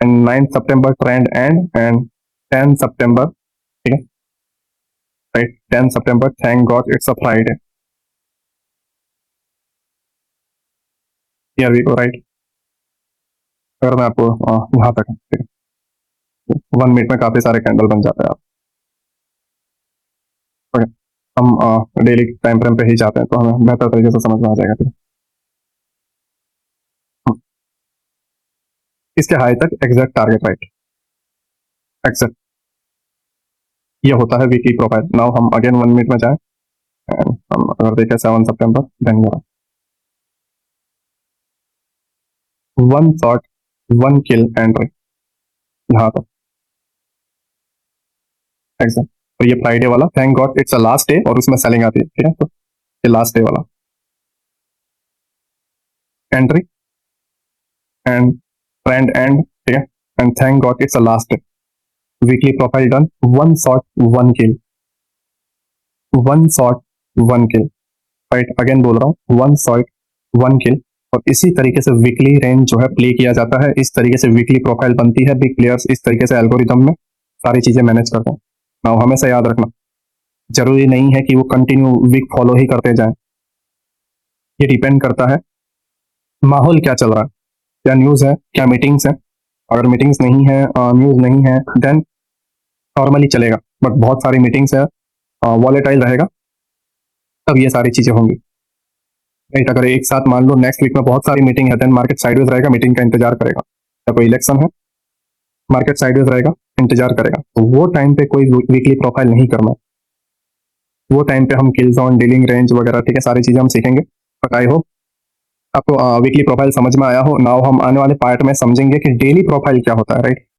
एंड 9 सितंबर ट्रेंड एंड 10 सितंबर, ठीक है, राइट। 10 सितंबर thank god it's a Friday, here we go, right. अगर मैं आपको यहाँ तक, ठीक है, 1 मिनट में काफी सारे कैंडल बन जाते हैं आप, ओके। हम डेली टाइम फ्रेम पे ही जाते हैं तो हमें बेहतर तरीके से समझ में आ जाएगा, ठीक है। इसके हाई तक एग्जैक्ट टारगेट, राइट, एग्जैक्ट ये होता है वीकली प्रोफाइल। नाउ हम अगेन 1 मिनट में जाएं, and हम अगर देखें 7 सितंबर, then one shot one kill entry यहाँ तक, एग्जैक्ट। तो ये फ्राइडे वाला thank god it's a last day और उसमें सेलिंग आती है, ठीक है। तो ये लास्ट डे वाला एंट्री एंड ट्रेंड एंड, ठीक है, and thank god it's a last day, weekly profile done, one shot one kill, one shot one kill, right. Again बोल रहा हूँ, वन शॉट वन किल। और इसी तरीके से वीकली रेंज जो है प्ले किया जाता है, इस तरीके से वीकली प्रोफाइल बनती है। बिग प्लेयर्स इस तरीके से एल्गोरिदम में सारी चीजें मैनेज करते हैं। नाउ हमेशा याद रखना, जरूरी नहीं है कि वो कंटिन्यू वीक फॉलो ही करते जाएं। ये डिपेंड करता है माहौल क्या चल रहा है, क्या न्यूज है, क्या मीटिंग्स है। अगर मीटिंग्स नहीं है, न्यूज नहीं है, देन नॉर्मली चलेगा। बट बहुत सारी मीटिंग्स है, वॉलेटाइल रहेगा, तब ये सारी चीजें होंगी, राइट। अगर एक साथ मान लो नेक्स्ट वीक में बहुत सारी मीटिंग है, देन मार्केट साइडवेज रहेगा, मीटिंग का इंतजार करेगा। या कोई इलेक्शन है, मार्केट साइडवेज रहेगा, इंतजार करेगा। तो वो टाइम पे कोई वीकली प्रोफाइल नहीं करना, वो टाइम पे हम किल जोन, डीलिंग रेंज वगैरह, ठीक है, सारी चीजें हम सीखेंगे। बट आई होप आपको वीकली प्रोफाइल समझ में आया हो। नाउ हम आने वाले पार्ट में समझेंगे कि डेली प्रोफाइल क्या होता है, राइट।